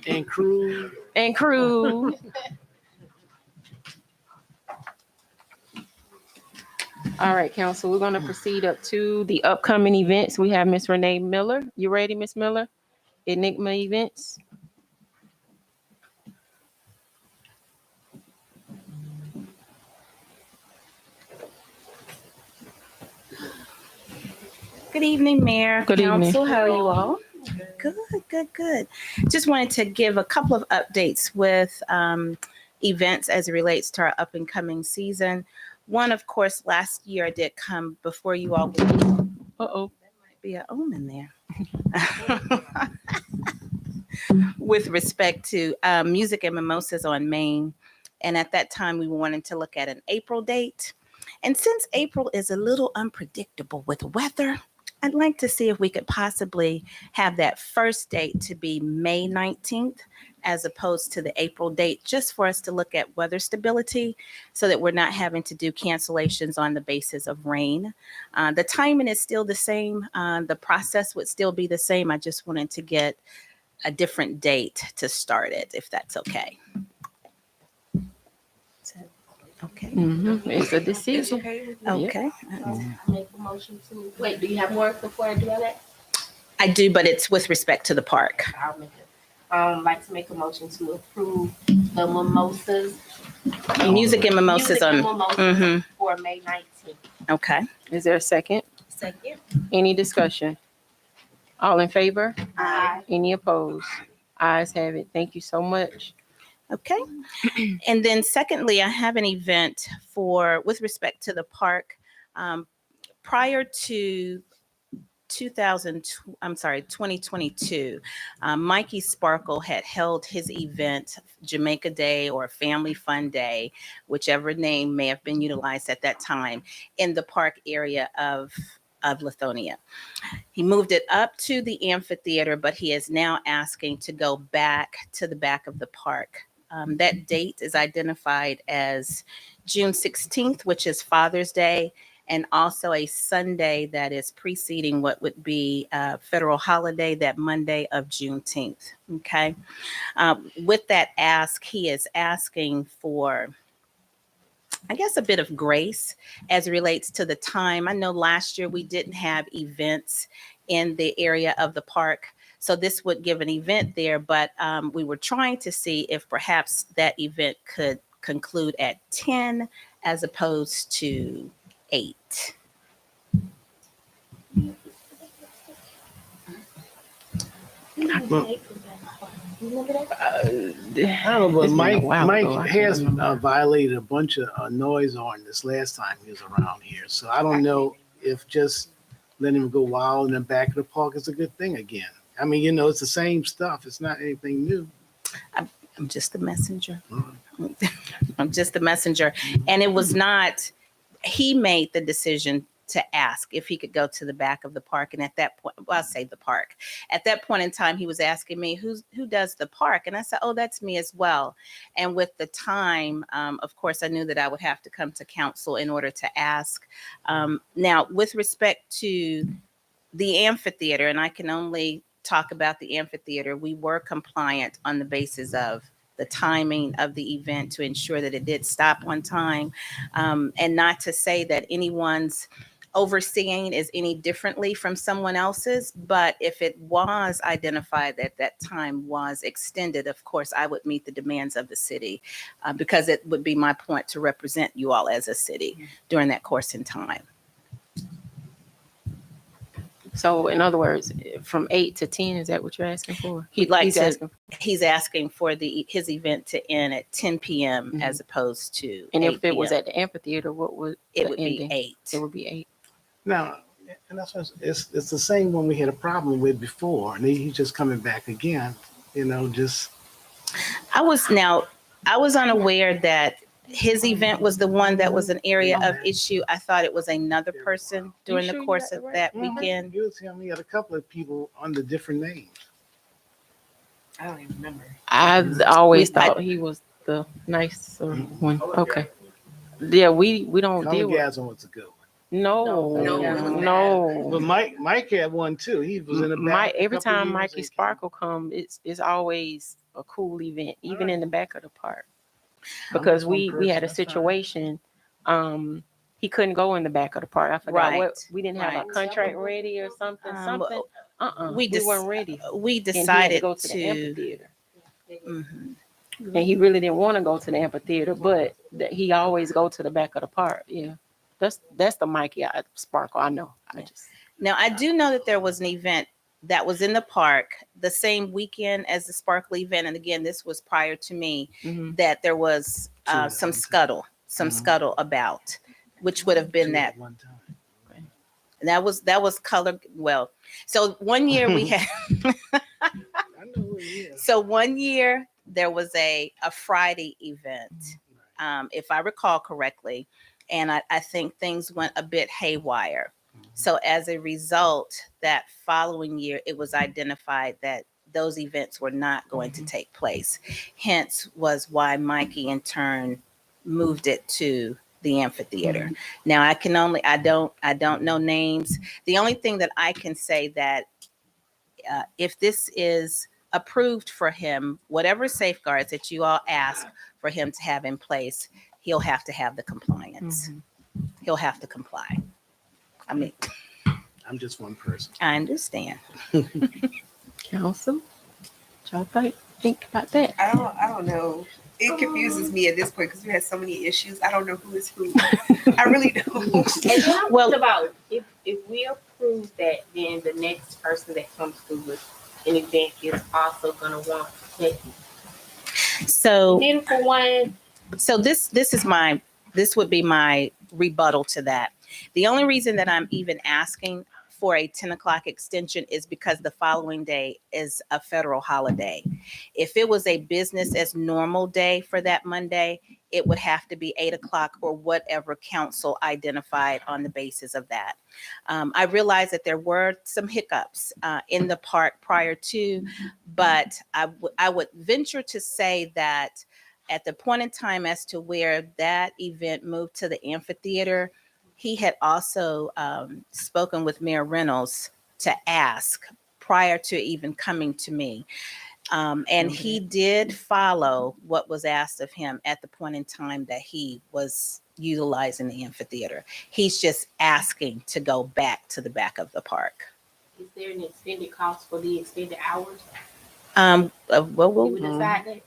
And crew. And crew. All right, council, we're going to proceed up to the upcoming events. We have Miss Renee Miller. You ready, Miss Miller? Enigma Events. Good evening, Mayor, Good evening. Council. How are you all? Good. Just wanted to give a couple of updates with events as it relates to our up and coming season. One, of course, last year I did come before you all. Uh-oh. That might be an omen there. With respect to Music and Mimosas on Main. And at that time, we wanted to look at an April date. And since April is a little unpredictable with weather, I'd like to see if we could possibly have that first date to be May 19th as opposed to the April date, just for us to look at weather stability so that we're not having to do cancellations on the basis of rain. The timing is still the same. The process would still be the same. I just wanted to get a different date to start it, if that's okay. Okay. Mm-hmm. It's a decision. Okay. Make a motion to, wait, do you have more before I do all that? I do, but it's with respect to the park. I'll make it. Like to make a motion to approve the mimosas. Music and Mimosas Music and on. mimosas Mhm. for May 19th. Okay. Is there a second? Second. Any discussion? All in favor? Aye. Any opposed? Ayes have it. Thank you so much. Okay. And then secondly, I have an event with respect to the park. Prior to 2022, Mikey Sparkle had held his event, Jamaica Day or Family Fun Day, whichever name may have been utilized at that time, in the park area of Lithonia. He moved it up to the amphitheater, but he is now asking to go back to the back of the park. That date is identified as June 16th, which is Father's Day. and also a Sunday that is preceding what would be a federal holiday, that Monday of Juneteenth. Okay. With that ask, he is asking for, I guess, a bit of grace as it relates to the time. I know last year we didn't have events in the area of the park, so this would give an event there, but we were trying to see if perhaps that event could conclude at 10 as opposed to 8. Well, Remember that? I don't know, but It's been a while Mike ago. I can't has remember. violated a bunch of noise ordinance last time he was around here. So I don't know if just letting him go wild in the back of the park is a good thing again. I mean, you know, it's the same stuff. It's not anything new. I'm just the messenger. I'm just the messenger. And it was not, he made the decision to ask if he could go to the back of the park. And at that point, well, I'll say the park. At that point in time, he was asking me, who does the park? And I said, oh, that's me as well. And with the time, of course, I knew that I would have to come to council in order to ask. Now, with respect to the amphitheater, and I can only talk about the amphitheater, we were compliant on the basis of the timing of the event to ensure that it did stop on time. And not to say that anyone's overseeing is any differently from someone else's, but if it was identified that that time was extended, of course, I would meet the demands of the city because it would be my point to represent you all as a city during that course in time. So in other words, from 8 to 10, is that what you're asking for? He'd like He's to, asking. he's asking for his event to end at 10 p.m. as opposed to And 8 if it was p.m. at the amphitheater, what would It the would be ending? 8. It would be 8. Now, and that's what it's the same one we had a problem with before, and he's just coming back again. You know, just I was unaware that his event was the one that was an area of issue. I thought it was another person during the sure you course got of the right that person? weekend. You tell me, he had a couple of people under different names. I don't even remember. I always I- thought he was the nicer one. Okay. Yeah, we don't deal with. Colongasm was a good one. No, No, no. But Mike had one too. He was in the back. Mike, a every couple time years Mikey and Sparkle come, it's always a cool event, even in the back of the park. I'm Because just one we person, had a that's fine. situation, he couldn't go in the back of the park. I forgot what Right, we didn't have a right. contract ready or something. We We weren't ready. We And he had to decided go to the to. amphitheater. Mhm. And he really didn't want to go to the amphitheater, but he always go to the back of the park. Yeah. That's the Mikey Sparkle. I know. Now, I do know that there was an event that was in the park the same weekend as the Sparkle event. And again, this was prior to me, Mhm. that there was some scuttle about, which would have been Two that. at one time. And that was color. Well, so one year we had, I know who he is. so one year there was a Friday event, if I recall correctly. And I think things went a bit haywire. So as a result, that following year, it was identified that those events were not going to take place. Hence was why Mikey in turn moved it to the amphitheater. Now I don't know names. The only thing that I can say that if this is approved for him, whatever safeguards that you all ask for him to have in place, he'll have to have the compliance. He'll have to comply. I mean, I'm just one person. I understand. Council, what y'all think about that? I don't know. It confuses me at this point because we had so many issues. I don't know who is who. I really don't. And then I'm Well- thinking about if we approve that, then the next person that comes through with an event is also gonna want to take it. So Then for one, this would be my rebuttal to that. The only reason that I'm even asking for a 10 o'clock extension is because the following day is a federal holiday. If it was a business as normal day for that Monday, it would have to be 8 o'clock or whatever council identified on the basis of that. I realized that there were some hiccups in the park prior to, but I would venture to say that at the point in time as to where that event moved to the amphitheater, he had also spoken with Mayor Reynolds to ask prior to even coming to me. And he did follow what was asked of him at the point in time that he was utilizing the amphitheater. He's just asking to go back to the back of the park. Is there an extended cost for the extended hours? Well, Did we decide that?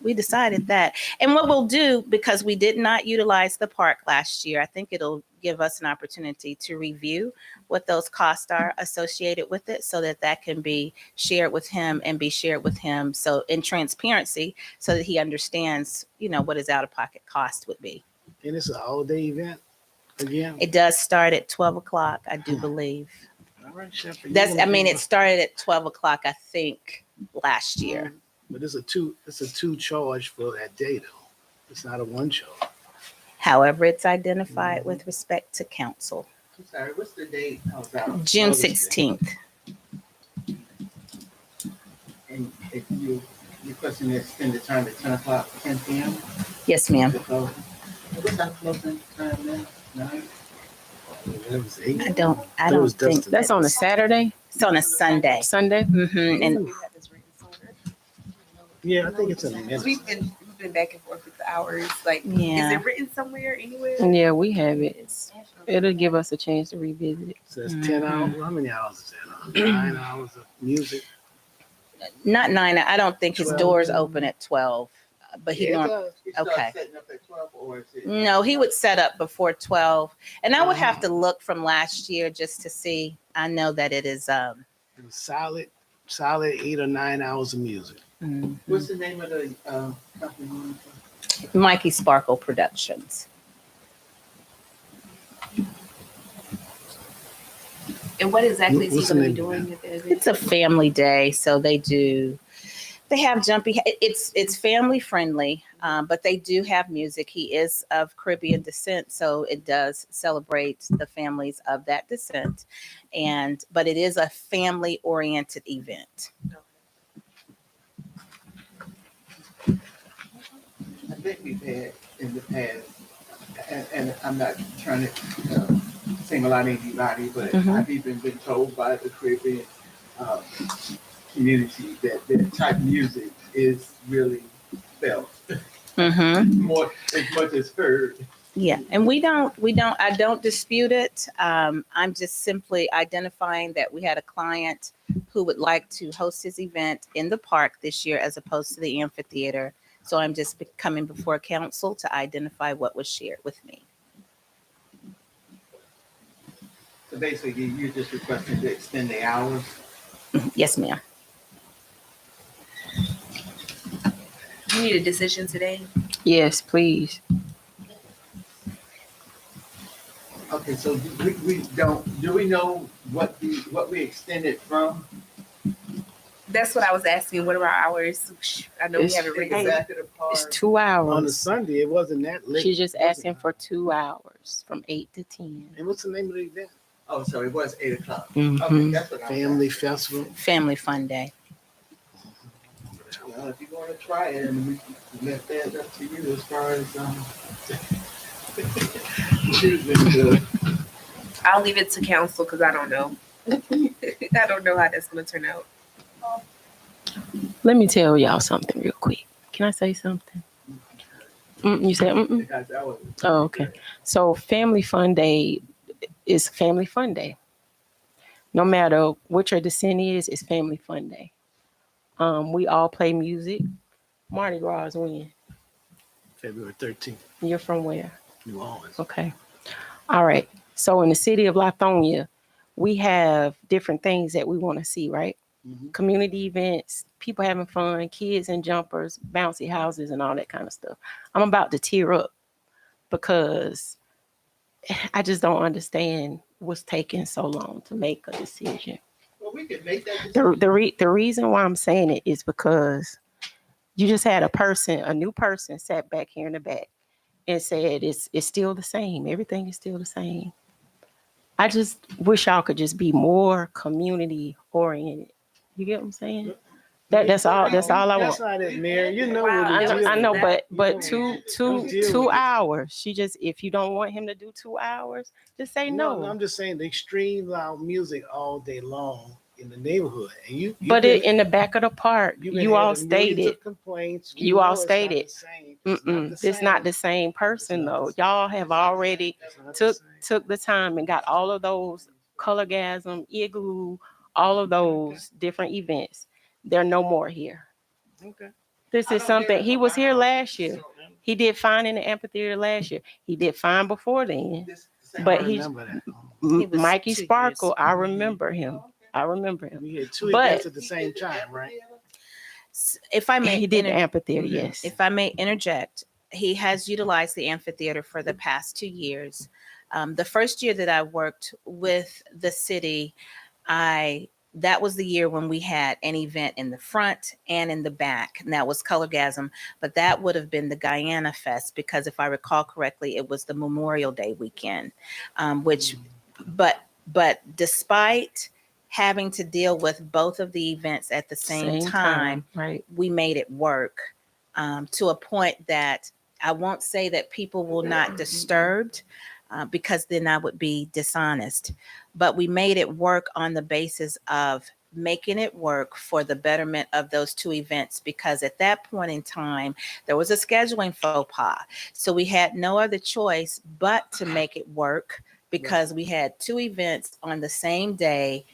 we decided that. And what we'll do, because we did not utilize the park last year, I think it'll give us an opportunity to review what those costs are associated with it so that that can be shared with him and be shared with him. So in transparency, so that he understands, what his out-of-pocket cost would be. And it's an all-day event again? It does start at 12 o'clock, I do believe. All right, Chef. you It gonna- started at 12 o'clock, I think, last year. But it's a two charge for that day though. It's not a one charge. However, it's identified with respect to council. I'm sorry, what's the date of that? June 16th. And if you requesting to extend the time to 10 o'clock, 10 p.m.? Yes, ma'am. What's our closing time now? 9? It was 8. I don't It was think Dustin. That's on a Saturday, it's on a Sunday. Sunday? And Yeah, I think it's in a minute. We've been back and forth with the hours. Like, Yeah. is it written somewhere anywhere? Yeah, we have it. It'll give us a chance to revisit it. So it's 10 hours. How many hours is that? 9 hours of music. not 9, I don't think his 12. doors open at 12, but he Yeah, it don't. does. You start Okay. setting up at 12 or is it? No, he would set up before 12. And I would have to look from last year just to see. I know that it is, It was solid 8 or 9 hours of music. What's the name of the company? Mikey Sparkle Productions. And what exactly is he What's the going to be name of doing at the event? It's a family day, so they have jumpy. It's family friendly, but they do have music. He is of Caribbean descent, so it does celebrate the families of that descent, but it is a family oriented event. I think we've had in the past, and I'm not trying to single out anybody, but I've even been told by the Caribbean community that that type of music is really felt more as much as heard. Yeah, and I don't dispute it. I'm just simply identifying that we had a client who would like to host his event in the park this year as opposed to the amphitheater. So I'm just coming before council to identify what was shared with me. So basically, you're just requesting to extend the hours. Yes, ma'am. You need a decision today? Yes, please. Okay, so do we know what we extended from? That's what I was asking. What are our hours? I know we It's- have it written. Executive part. It's 2 On a hours. Sunday, it wasn't that late. She's just was it? asking for 2 hours from 8 to 10. And what's the name of the event? Oh, so it was 8 o'clock. Mhm. Okay, that's what I was Family Festival. Family fun day. asking. Well, if you want to try it, and we let that up to you as far as choosing the. I'll leave it to council because I don't know. I don't know how that's going to turn out. Let me tell y'all something real quick. Can I say something? You said mm-mm? Because that was. Oh, okay. So Family Fun Day is Family Fun Day. No matter what your descent is, it's Family Fun Day. We all play music. Mardi Gras is when? February 13th, You're from where? New Orleans. Okay. All right. So in the city of Lithonia, we have different things that we want to see, right? Mhm. Community events, people having fun, kids in jumpers, bouncy houses, and all that kind of stuff. I'm about to tear up because I just don't understand what's taking so long to make a decision. Well, we can make that decision. The reason why I'm saying it is because you just had a new person sat back here in the back and said it's still the same. Everything is still the same. I just wish y'all could just be more community oriented. You get what I'm saying? That's all I That's want. not it, Mayor. You know Wow, what I it know, is. I know, but You know two what- two don't deal two with it. hours. She just, if you don't want him to do 2 hours, just say No, no. I'm just saying the extreme loud music all day long in the neighborhood. And But in the back of the park, you've you all had millions stated. of complaints. You all know it's not stated. the same. It's not the It's not same. the same person It's not though. the Y'all have already It's not the took same. the time and got all of those colorgasm, igloo, all of those different events. They're no more here. Okay. This is something, he was here last year. He did fine in the amphitheater last year. He did fine before then. But I he's remember that. He was Mikey 2 years. Sparkle. I remember him. I remember him. We had two But- events at the same time, right? If I may, He did the inter- amphitheater, yes. if I may interject, he has utilized the amphitheater for the past 2 years. The first year that I worked with the city, that was the year when we had an event in the front and in the back, and that was Colorgasm. But that would have been the Guyana Fest, because if I recall correctly, it was the Memorial Day weekend, but despite having to deal with both of the events at the same time, right? we made it work to a point that I won't say that people will not disturbed, because then I would be dishonest. But we made it work on the basis of making it work for the betterment of those two events, because at that point in time, there was a scheduling faux pas. So we had no other choice but to make it work, because we had two events on the same day,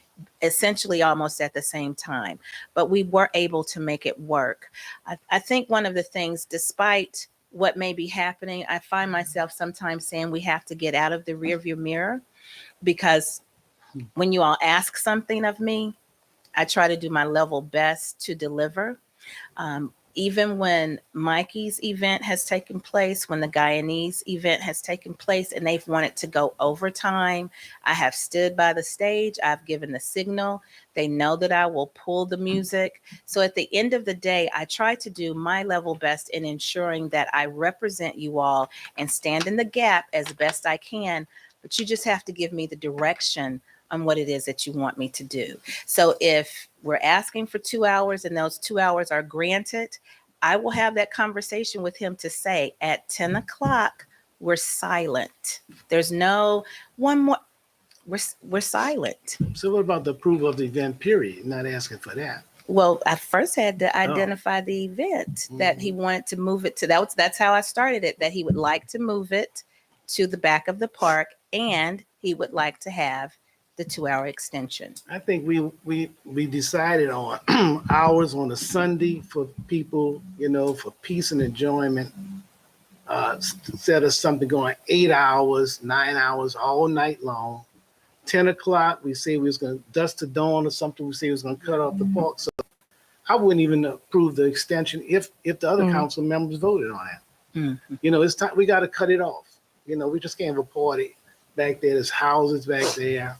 essentially almost at the same time, but we were able to make it work. I think one of the things, despite what may be happening, I find myself sometimes saying we have to get out of the rearview mirror, because when you all ask something of me, I try to do my level best to deliver. Even when Mikey's event has taken place, when the Guyanese event has taken place and they've wanted to go overtime, I have stood by the stage. I've given the signal. They know that I will pull the music. So at the end of the day, I try to do my level best in ensuring that I represent you all and stand in the gap as best I can. But you just have to give me the direction on what it is that you want me to do. So if we're asking for 2 hours and those 2 hours are granted, I will have that conversation with him to say at 10 o'clock, we're silent. There's no one more. We're silent. So what about the approval of the event period? Not asking for that. Well, I first had to identify the event that he wanted to move it to. That's how I started it, that he would like to move it to the back of the park, and he would like to have the 2 hour extension. I think we decided on hours on a Sunday for people, for peace and enjoyment. Instead of something going 8 hours, 9 hours, all night long. 10 o'clock, we say we was going to dust to dawn or something. We say we was going to cut off the park. So I wouldn't even approve the extension if the other council members voted on it. It's time, we got to cut it off. We just can't have a party back there. There's houses back there.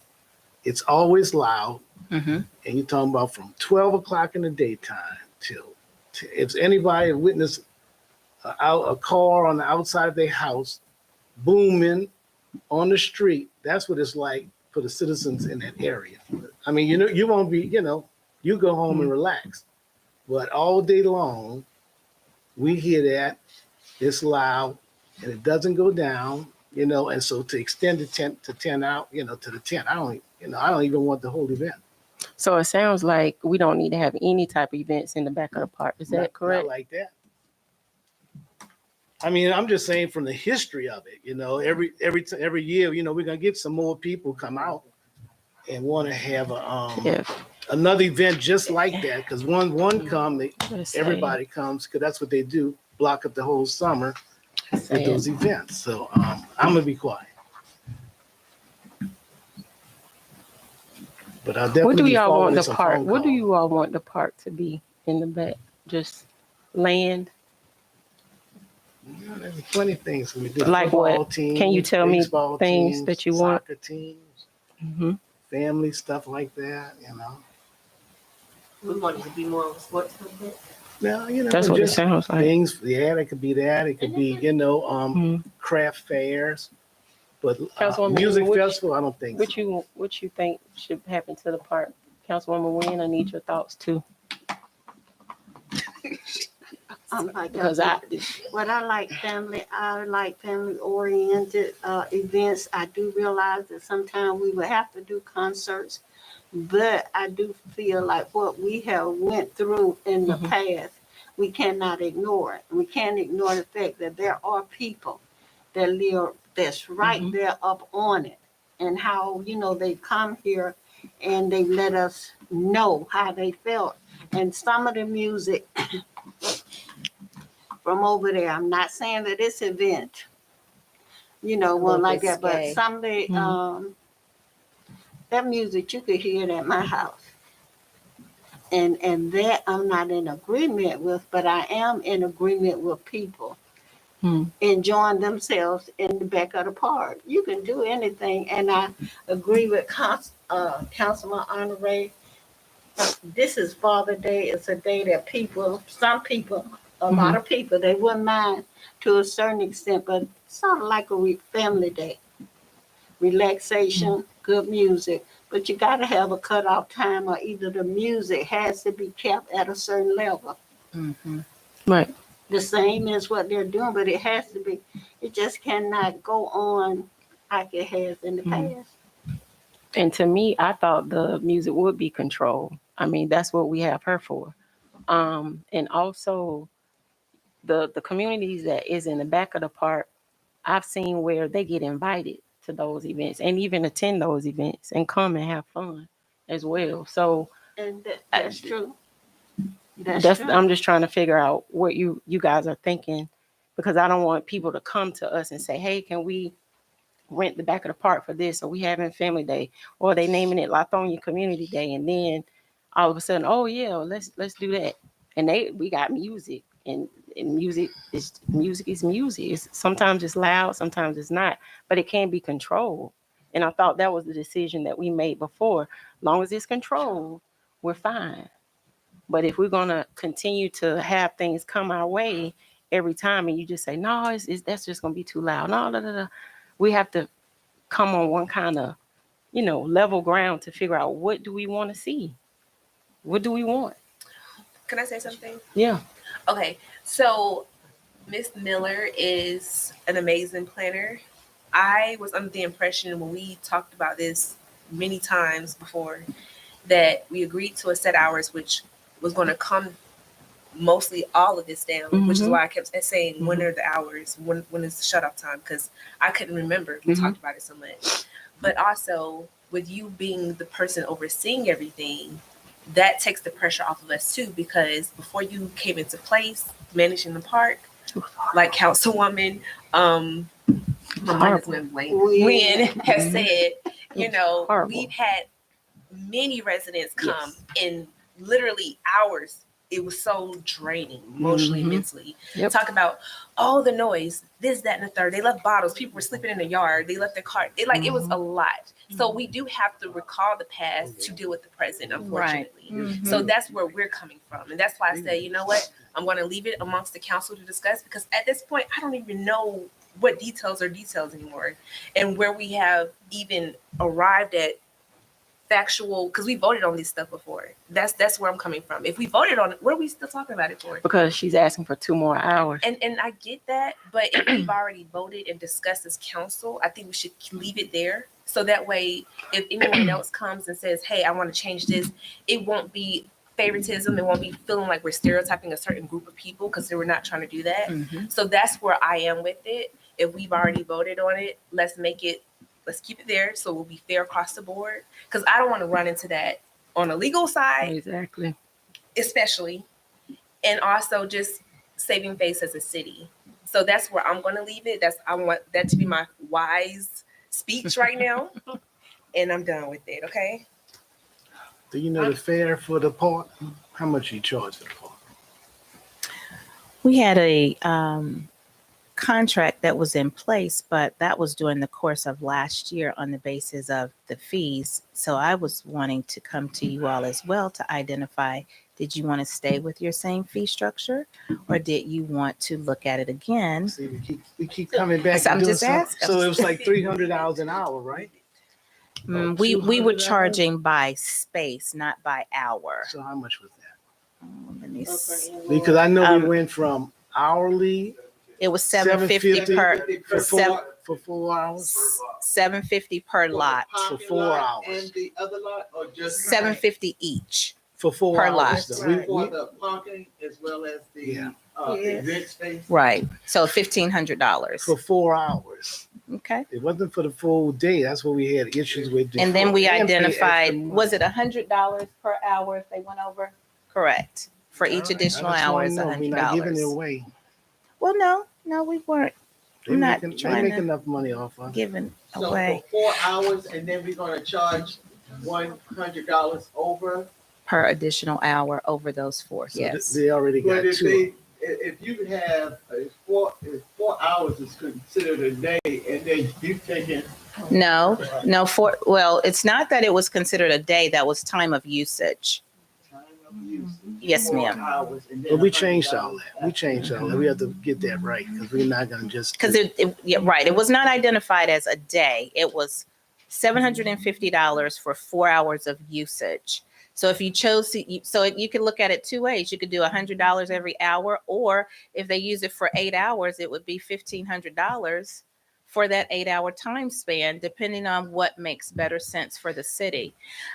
It's always loud. And you're talking about from 12 o'clock in the daytime till if anybody witnessed a car on the outside of their house booming on the street, that's what it's like for the citizens in that area. I mean, you won't be, you go home and relax. But all day long, we hear that, it's loud, and it doesn't go down, and so to extend the 10 out, to the 10, I don't even want the whole event. So it sounds like we don't need to have any type of events in the back of the park. Is that correct? Not like that. I mean, I'm just saying from the history of it, every year, we're gonna get some more people come out and want to have another event just like that. Because one come, everybody comes, because that's what they do, block up the whole summer with those events. So I'm gonna be quiet. But I'll definitely. What do y'all want forwarding the some park? phone What do calls. you all want the park to be in the back? Just land? Yeah, there's plenty of things we do. Like Football what? Teams, Can you tell me baseball things teams, that you want? Soccer teams, family stuff like that. We want it to be more of a sports content. Now, That's what it just sounds like. things. Yeah, it could be that. It could be, craft fairs. But Councilwoman, music which- festival, I don't think. So. What you think should happen to the park? Councilwoman Wynn, I need your thoughts too. like, Because what I like family oriented events. I do realize that sometimes we will have to do concerts, but I do feel like what we have went through in the past, we cannot ignore it. We can't ignore the fact that there are people that live that's right there up on it, and how they come here and they let us know how they felt. And some of the music from over there, I'm not saying that this event, one like that, but risque. some of the that music you could hear it at my house. And that I'm not in agreement with, but I am in agreement with people enjoying themselves in the back of the park. You can do anything, and I agree with Councilman Honore. This is Father Day. It's a day that some people, a lot of people, they wouldn't mind to a certain extent, but it's sort of like a family day. Relaxation, good music, but you got to have a cutoff time, or either the music has to be kept at a certain level. right. The same as what they're doing, but it has to be. It just cannot go on like it has in the past. And to me, I thought the music would be controlled. I mean, that's what we have her for. And also the communities that is in the back of the park, I've seen where they get invited to those events and even attend those events and come and have fun as well. So And that's true. That's true. I'm just trying to figure out what you guys are thinking, because I don't want people to come to us and say, hey, can we rent the back of the park for this, or we having family day, or they naming it Lithonia Community Day, and then all of a sudden, oh yeah, let's do that. And we got music, and music is music. It's, sometimes it's loud, sometimes it's not, but it can be controlled. And I thought that was the decision that we made before. As long as it's controlled, we're fine. But if we're gonna continue to have things come our way every time, and you just say, no, that's just gonna be too loud. No, we have to come on one kind of, level ground to figure out, what do we want to see? What do we want? Can I say something? Yeah. Okay, so Miss Miller is an amazing planner. I was under the impression when we talked about this many times before that we agreed to a set hours, which was going to come mostly all of this down, which is why I kept saying, when are the hours? When is the shut off time? Because I couldn't remember. We talked about it so much. But also, with you being the person overseeing everything, that takes the pressure off of us too, because before you came into place, managing the park, like Councilwoman Wynn has said, we've had many residents come in literally hours. It was so draining emotionally, mentally. Talk about all the noise, this, that, and the third. They left bottles. People were sleeping in the yard. They left their car. It was a lot. So we do have to recall the past to deal with the present, unfortunately. So that's where we're coming from. And that's why I say, you know what? I'm going to leave it amongst the council to discuss, because at this point, I don't even know what details are details anymore, and where we have even arrived at factual, because we voted on this stuff before. That's where I'm coming from. If we voted on it, what are we still talking about it for? Because she's asking for 2 more hours. And I get that, but if we've already voted and discussed as council, I think we should leave it there. So that way, if anyone else comes and says, hey, I want to change this, it won't be favoritism. It won't be feeling like we're stereotyping a certain group of people, because we're not trying to do that. So that's where I am with it. If we've already voted on it, let's keep it there, so we'll be fair across the board. Because I don't want to run into that on the legal side. Exactly. Especially. And also just saving face as a city. So that's where I'm going to leave it. I want that to be my wise speech right now. And I'm done with it, okay? Do you know the fare for the park? How much you charge for the park? We had a contract that was in place, but that was during the course of last year on the basis of the fees. So I was wanting to come to you all as well to identify, did you want to stay with your same fee structure, or did you want to look at it again? See, we keep coming back. So I'm doing just something. asking. So it was like $300 an hour, right? We were $200? charging by space, not by hour. So how much was that? Let me see. Because I know we Um, went from hourly It was $7.50 for seven- for 4 hours. $7.50 per lot, For 4 hours. And the other lot, or just? $7.50 each. For 4 Per hours. lot. though. For the parking as well as the, Yeah. event space? Right. So $1,500. For 4 hours. Okay. It wasn't for the full day. That's what we had issues with. And then we before. And pay identified, extra was money. it $100 per hour if they went over? Correct. For each All right, additional I just hour wanna is know, we're not giving it $100. away. Well, no, we weren't They I'm not they trying make to- enough money off of it. giving So away for 4 hours, and then we're gonna charge $100 over? per additional hour over those four. So Yes. they already got But if two. if you have, if 4 hours is considered a day, and then you taking. No, well, it's not that it was considered a day, that was time of usage. Time of use, Yes, 4 ma'am. hours, and then But we $100 changed all that. We changed all that. We have to get that right because we're not gonna just. Because yeah, right, it was not identified as a day. It was $750 for 4 hours of usage. So if you chose to, so you could look at it two ways. You could do $100 every hour, or if they use it for 8 hours, it would be $1,500 for that 8 hour time span, depending on what makes better sense for the city.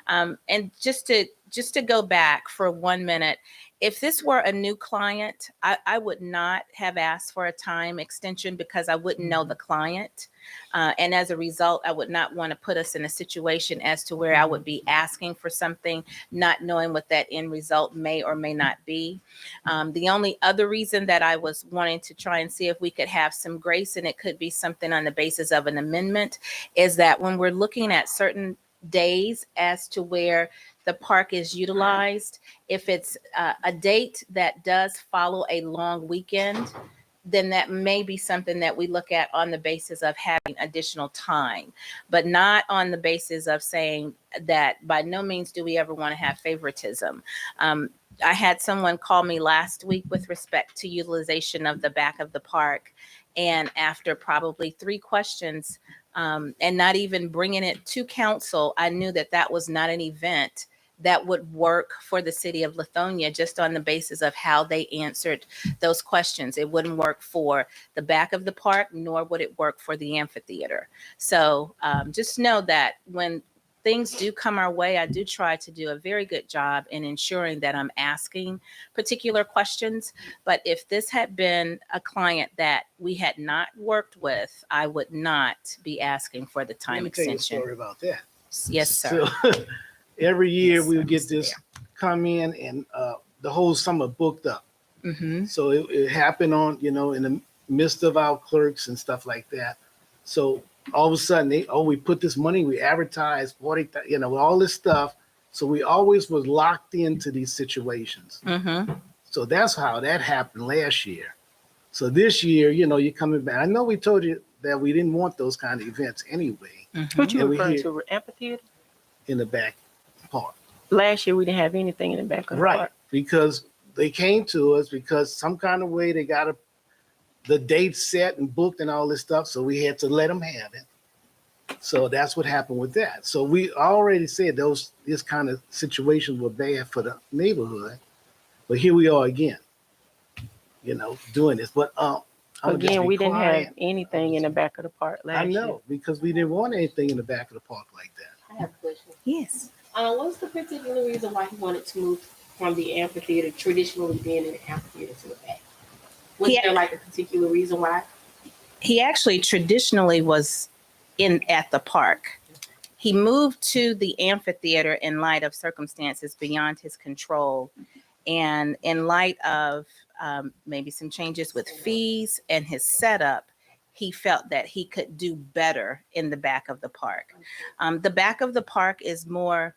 And just to go back for 1 minute, if this were a new client, I would not have asked for a time extension because I wouldn't know the client. And as a result, I would not want to put us in a situation as to where I would be asking for something, not knowing what that end result may or may not be. The only other reason that I was wanting to try and see if we could have some grace, and it could be something on the basis of an amendment, is that when we're looking at certain days as to where the park is utilized, if it's a date that does follow a long weekend, then that may be something that we look at on the basis of having additional time, but not on the basis of saying that by no means do we ever want to have favoritism. I had someone call me last week with respect to utilization of the back of the park. And after probably 3 questions, and not even bringing it to council, I knew that that was not an event that would work for the city of Lithonia, just on the basis of how they answered those questions. It wouldn't work for the back of the park, nor would it work for the amphitheater. So just know that when things do come our way, I do try to do a very good job in ensuring that I'm asking particular questions. But if this had been a client that we had not worked with, I would not be asking for the Let time me tell you a extension. story about that. Yes, sir. So every year Yes, we sir, would get Mr. this come in and the whole summer booked up. Mm-hmm. So it happened on, in the midst of our clerks and stuff like that. So all of a sudden we put this money, we advertised 40, all this stuff. So we always was locked into these situations. Mm-hmm. So that's how that happened last year. So this year, you're coming back. I know we told you that we didn't want those kind of events anyway What you And we referring hear- to, amphitheater? in the back part. Last year, we didn't have anything in the back of the Right, park. because they came to us because some kind of way they got the date set and booked and all this stuff, so we had to let them have it. So that's what happened with that. So we already said this kind of situations were bad for the neighborhood, but here we are again, doing this. But I'ma just Again, be we didn't quiet. have anything in the back of the park last I year. know, because we didn't want anything in the back of the park like that. I have a question. Yes. What's the particular reason why he wanted to move from the amphitheater, traditionally being in the amphitheater, to the back? Was Yeah. there like a particular reason why? He actually traditionally was at the park. He moved to the amphitheater in light of circumstances beyond his control, and in light of maybe some changes with fees and his setup, he felt that he could do better in the back of the park. The back of the park is more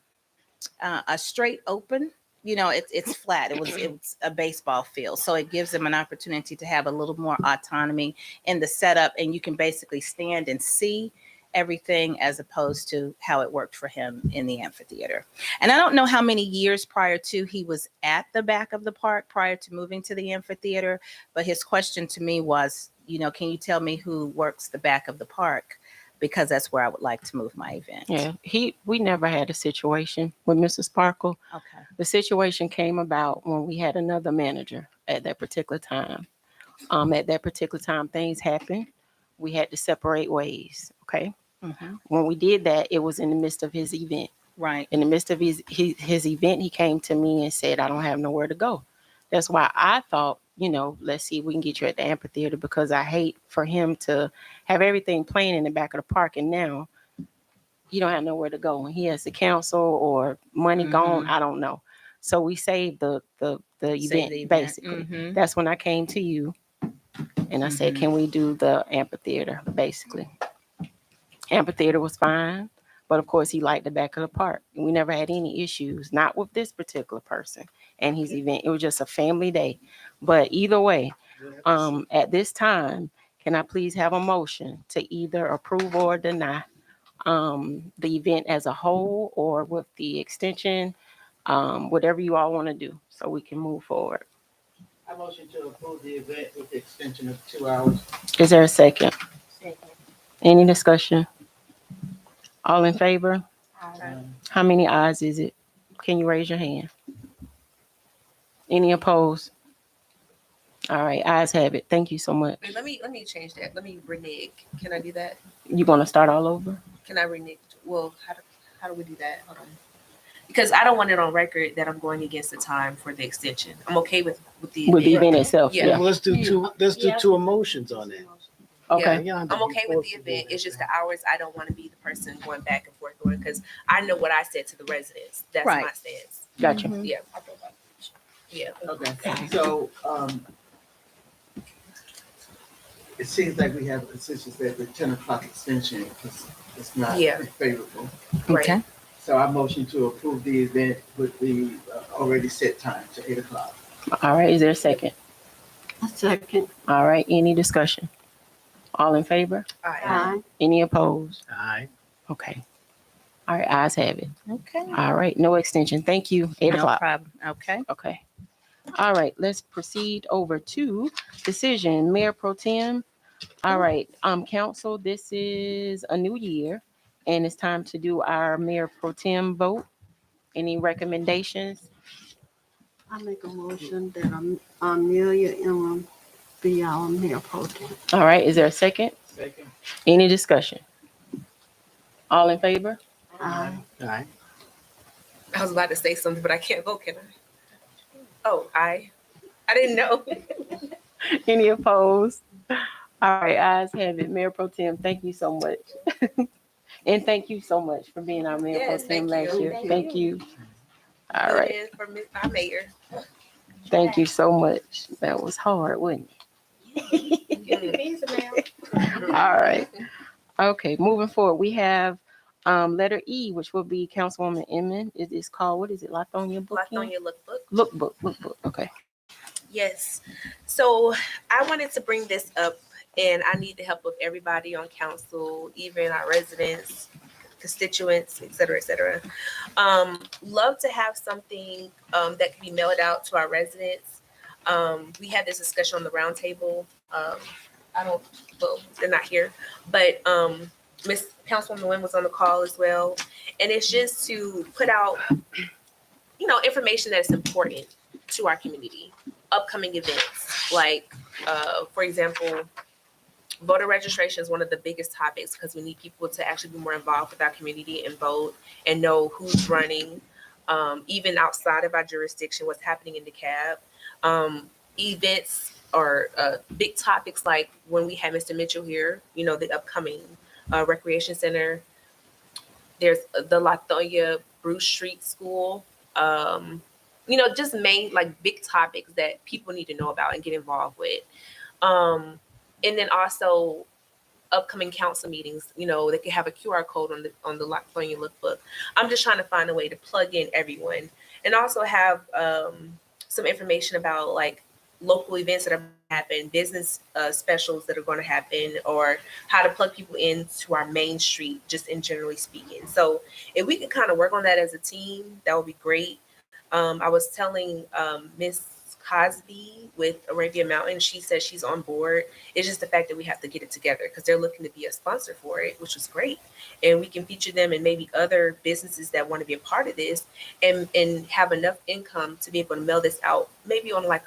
a straight open. It's flat. It's a baseball field, so it gives him an opportunity to have a little more autonomy in the setup, and you can basically stand and see everything as opposed to how it worked for him in the amphitheater. And I don't know how many years prior to he was at the back of the park prior to moving to the amphitheater, but his question to me was, can you tell me who works the back of the park? because that's where I would like to move my event. Yeah, we never had a situation with Mr. Sparkle. Okay. The situation came about when we had another manager at that particular time. At that particular time, things happened. We had to separate ways. Okay. Mm-hmm. When we did that, it was in the midst of his event. Right. In the midst of his event, he came to me and said, "I don't have nowhere to go." That's why I thought, let's see if we can get you at the amphitheater, because I hate for him to have everything playing in the back of the park, and now he don't have nowhere to go, and he has to cancel or money gone. I don't know. So we saved the event basically. Mm-hmm. That's when I came to you and I said, "Can we do the amphitheater?" Basically, amphitheater was fine, but of course he liked the back of the park. We never had any issues, not with this particular person and his event. It was just a family day. But either way, at this time, can I please have a motion to either approve or deny the event as a whole, or with the extension, whatever you all want to do, so we can move forward. I motion to approve the event with the extension of 2 hours. Is there a second? Any discussion? All in favor? How many ayes is it? Can you raise your hand? Any opposed? All right, ayes have it. Thank you so much. Wait, let me change that. Let me renege. Can I do that? You gonna start all over? Can I renege? Well, how do we do that? Hold on. Because I don't want it on record that I'm going against the time for the extension. I'm okay with the event itself. Yeah. Yeah. Well, let's do two emotions on it. Okay. Yeah, I'm okay with the event. It's just the hours. I don't want to be the person going back and forth on, because I know what I said to the residents. That's Right. my stance. Gotcha. Yeah. Yeah. Okay, so, it seems like we have a decision that the 10 o'clock extension is not Yeah. favorable. Right. Okay. So I motion to approve the event with the already set time to 8 o'clock. All right, is there a second? A second. All right, any discussion? All in favor? Aye. Any opposed? Aye. Okay. All right, ayes have it. Okay. All right, no extension. Thank you. 8 No o'clock. problem. Okay. Okay. All right, let's proceed over to decision. Mayor Pro Tem. All right, council, this is a new year and it's time to do our Mayor Pro Tem vote. Any recommendations? I make a motion that Amelia Ingram be our mayor pro tem. All right, is there a second? Second. Any discussion? All in favor? Aye. Aye. I was about to say something, but I can't vote, can I? Oh, I didn't know. Any opposed? All right, ayes have it. Mayor Pro Tem, thank you so much. And thank you so much for being our Mayor Yes, Pro Tem thank last you. year. Thank you. All right, Voted in for our mayor. thank you so much. That was hard, wasn't it? All right. Okay, moving forward, we have letter E, which will be Councilwoman Inman. It is called, what is it, Lithonia Book? Lithonia Lookbook. Lookbook. Okay. Yes. So I wanted to bring this up, and I need the help of everybody on council, even our residents, constituents, et cetera, et cetera. Love to have something that can be mailed out to our residents. We had this discussion on the roundtable. They're not here, but Miss Councilwoman Nguyen was on the call as well. And it's just to put out, information that is important to our community, upcoming events. Like, for example, voter registration is one of the biggest topics because we need people to actually be more involved with our community and vote and know who's running, even outside of our jurisdiction, what's happening in DeKalb. Events or big topics like when we had Mr. Mitchell here, the upcoming recreation center. There's the Lithonia Bruce Street School. Just main big topics that people need to know about and get involved with. And then also upcoming council meetings, they can have a QR code on the Lithonia Lookbook. I'm just trying to find a way to plug in everyone and also have some information about local events that are happen, business specials that are going to happen, or how to plug people into our main street, just in generally speaking. So if we could kind of work on that as a team, that would be great. I was telling Miss Cosby with Arabia Mountain. She says she's on board. It's just the fact that we have to get it together because they're looking to be a sponsor for it, which is great. And we can feature them and maybe other businesses that want to be a part of this and have enough income to be able to mail this out, maybe on like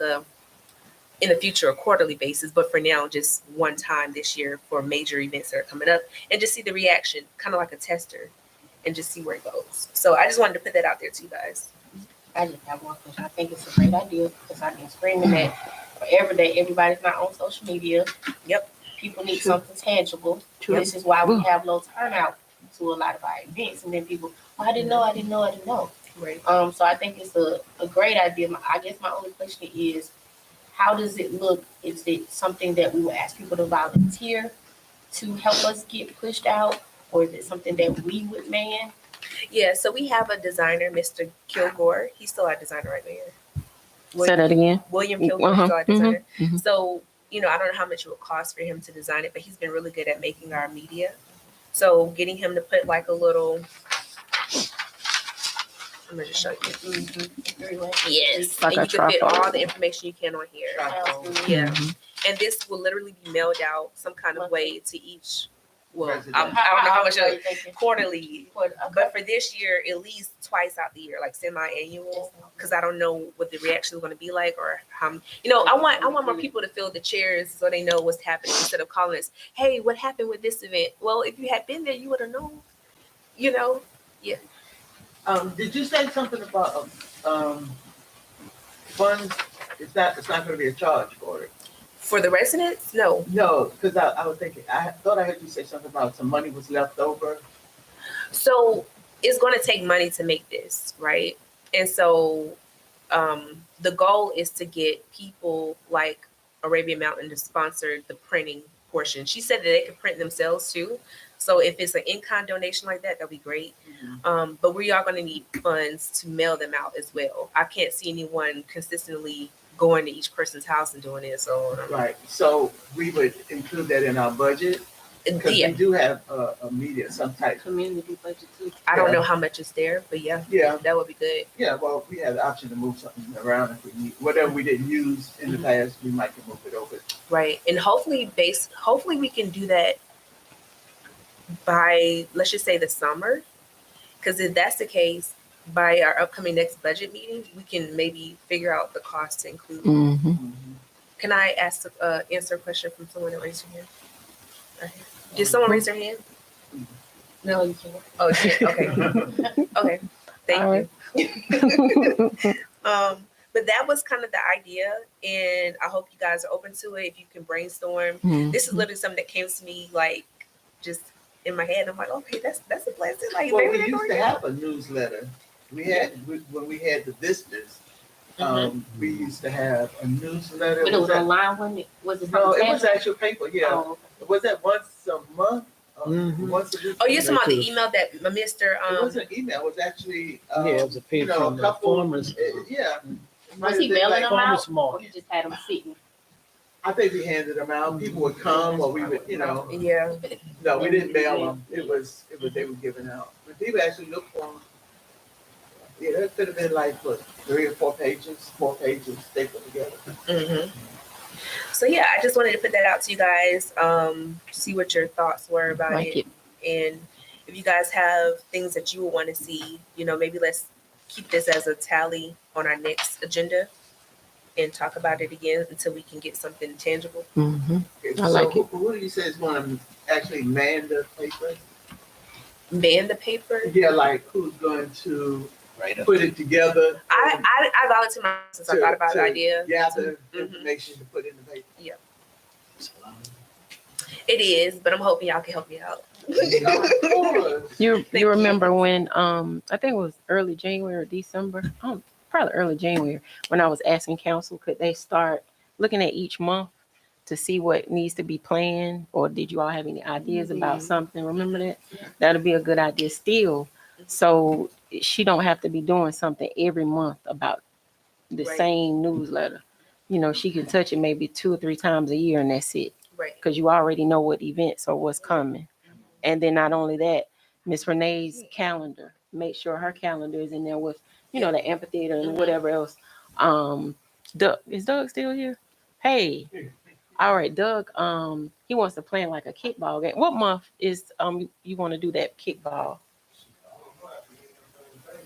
in the future, a quarterly basis, but for now, just one time this year for major events that are coming up and just see the reaction, kind of like a tester, and just see where it goes. So I just wanted to put that out there to you guys. I just have one question. I think it's a great idea because I've been screaming that forever that everybody's not on social media. Yep. People need something tangible. True. This is why we have low turnout to a lot of our events. And then people, I didn't know. Right. So I think it's a great idea. I guess my only question is, how does it look? Is it something that we will ask people to volunteer to help us get pushed out? Or is it something that we would man? Yeah, so we have a designer, Mr. Kilgore. He's still our designer, right, Mayor? Say that again. William Kilgore is Uh-huh, still our designer. mhm. So, I don't know how much it would cost for him to design it, but he's been really good at making our media. So getting him to put like a little, I'm gonna just show you. Yes, Like and a you can fit trifold. all the information you can on here. Trifold. Yeah, Mhm. and this will literally be mailed out some kind of way to each. Well, I don't Resident. know how much are you thinking? quarterly, Okay. but for this year, at least twice out the year, like semi-annual, because I don't know what the reaction is going to be like or how. I want more people to fill the chairs so they know what's happening instead of calling us, "Hey, what happened with this event?" Well, if you had been there, you would have known. Yeah. Did you say something about funds? It's not going to be a charge for it. For the residents, no. No, because I was thinking, I thought I heard you say something about some money was left over. So it's going to take money to make this, right? And so the goal is to get people like Arabia Mountain to sponsor the printing portion. She said that they could print themselves too. So if it's an in-kind donation like that, that'd be great. But we are going to need funds to mail them out as well. I can't see anyone consistently going to each person's house and doing it. So Right. So we would include that in our budget because yeah, we do have a media, some type. Community budget too. I don't know how much is there, but yeah, Yeah. that would be good. Yeah. Well, we have the option to move something around if we need whatever we didn't use in the past. We might can move it over. Right. And hopefully we can do that by, let's just say, the summer. Because if that's the case, by our upcoming next budget meeting, we can maybe figure out the cost to include. Mhm. Can I answer a question from someone that raised their hand? Right here. Did someone raise their hand? No, you can't. Oh, shit. Okay. Okay. Thank All you. But that was kind of the idea, and I hope you guys are open to it. If you can brainstorm, this is literally something that came to me like just in my head. I'm like, okay, that's a blessing. Like Well, maybe we they're used going to to have a newsletter. When we had the visitors. We used to have a newsletter. But it was online when it was it? No, it something was actual paper. Yeah. Oh, Was that once a month? Once a week? Oh, you're talking about the email that Mr. It wasn't an email. It was actually Yeah, it was a paper from a the couple. farmers. Yeah. was he mailing them Farmers out? market. Or he just had them sitting? I think we handed them out. People would come, or we would, Yeah. No, we didn't mail them. It was they were given out. But people actually looked for them. Yeah, it could have been like what, 3 or 4 pages stapled together. So yeah, I just wanted to put that out to you guys. See what your thoughts were about Like it. And if you guys have things that you would want to see, maybe let's keep this as a tally on our next agenda and talk about it again until we can get something tangible. Mhm. Okay, I like so who do you say is going to actually man the paper? Man the paper. Yeah, like who's going to put it together? I volunteered myself since I thought about the idea. Gather Mhm. information to put in the paper. It is, but I'm hoping y'all can help me out. Of course. You you. remember when I think it was early January or December, probably early January, when I was asking council could they start looking at each month to see what needs to be planned, or did you all have any ideas about something? Remember that? That'd be a good idea still. So she don't have to be doing something every month about the Right. same newsletter. She can touch it maybe 2 or 3 times a year and that's it. Right. Because you already know what events or what's coming. And then not only that, Miss Renee's calendar, make sure her calendar is in there with, the amphitheater and whatever else. Doug, is Doug still here? Hey. All right, Doug, he wants to play like a kickball game. What month is you want to do that kickball?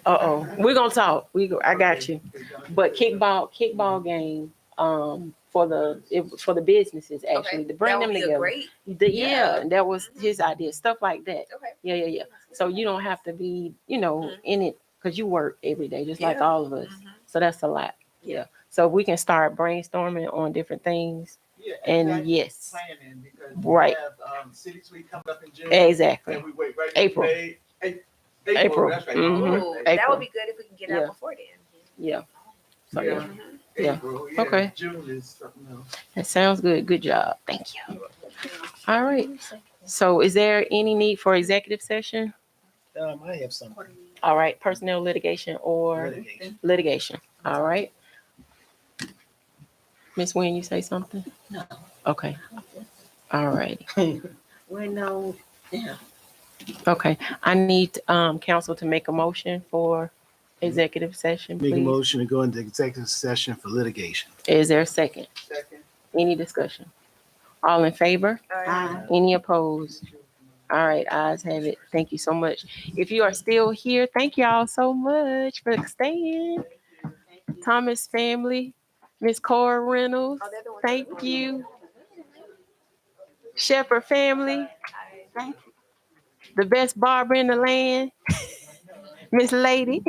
Uh-oh. We're gonna talk. I got you. But kickball game, for the businesses actually to bring That would them be a together. great. Yeah, and that was his idea, stuff like that. Okay. Yeah. So you don't have to be, in it because you work every day, just like Yeah. all of us. So that's a lot. Yeah. So we can start brainstorming on different things. Yeah, And exactly. yes, Planning because right. we have City Suite coming up in June. Exactly. And we wait right April. May, April. That's right. Mhm. Ooh, that April. would be good if we can get Yeah. out before then. Yeah. So Yeah. yeah. April, Okay. June is something else. That sounds good. Good job. Thank you. All right. So is there any need for executive session? I have something. All right. Personnel litigation or Litigation. litigation. All right. Miss Wynn, you say something? No. Okay. All right. We're no, Okay. I need council to make a motion for executive session, Make a please. motion to go into executive session for litigation. Is there a second? Second. Any discussion? All in favor? I, Any opposed? All right, ayes have it. Thank you so much. If you are still here, thank y'all so much for staying. Thomas family, Miss Cora Reynolds, Oh, they're the ones thank that are- you. Shepherd family, thank you. the best barber in the land, Miss Lady.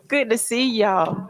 Good to see y'all.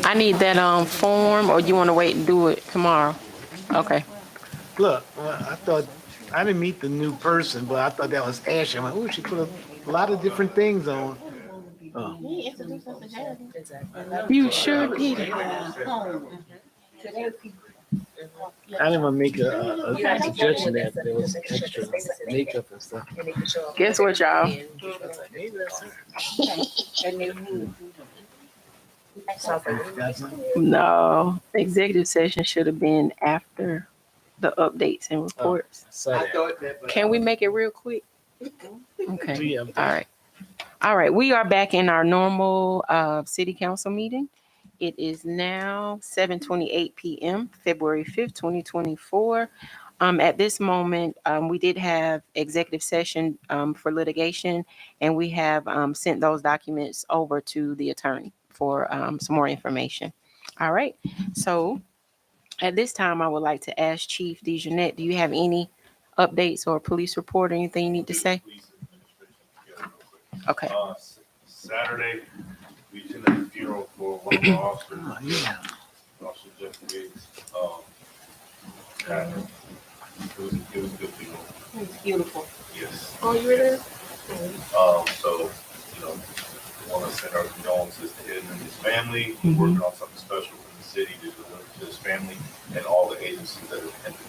I need that form, or you want to wait and do it tomorrow? Okay. Look, I thought, I didn't meet the new person, but I thought that was Ashley. I'm like, oh, she put a lot of different things on. Oh. He introduced us to Jasmine. You sure did. I didn't want to make a suggestion that there was extra makeup and stuff. Guess what, y'all? I was like, maybe that's her. Got something? No, executive session should have been after the updates and reports. I saw I that. thought that, but. Can we make it real quick? Oh, Okay. yeah, All right. All right. We are back in our normal city council meeting. It is now 7:28 p.m., February 5th, 2024. At this moment, we did have executive session for litigation, and we have sent those documents over to the attorney for some more information. All right. So at this time, I would like to ask Chief DeJeanette, do you have any updates or police report or anything you need to say? Okay. Saturday, we attended the funeral for one of our officers. Oh, yeah. Officer Jeff Gates. And it was a good funeral. It's beautiful. Yes. Oh, you were there? So, want to send our condolences to him and his family. We're working on something special for the city to deliver to his family and all the agencies that attended.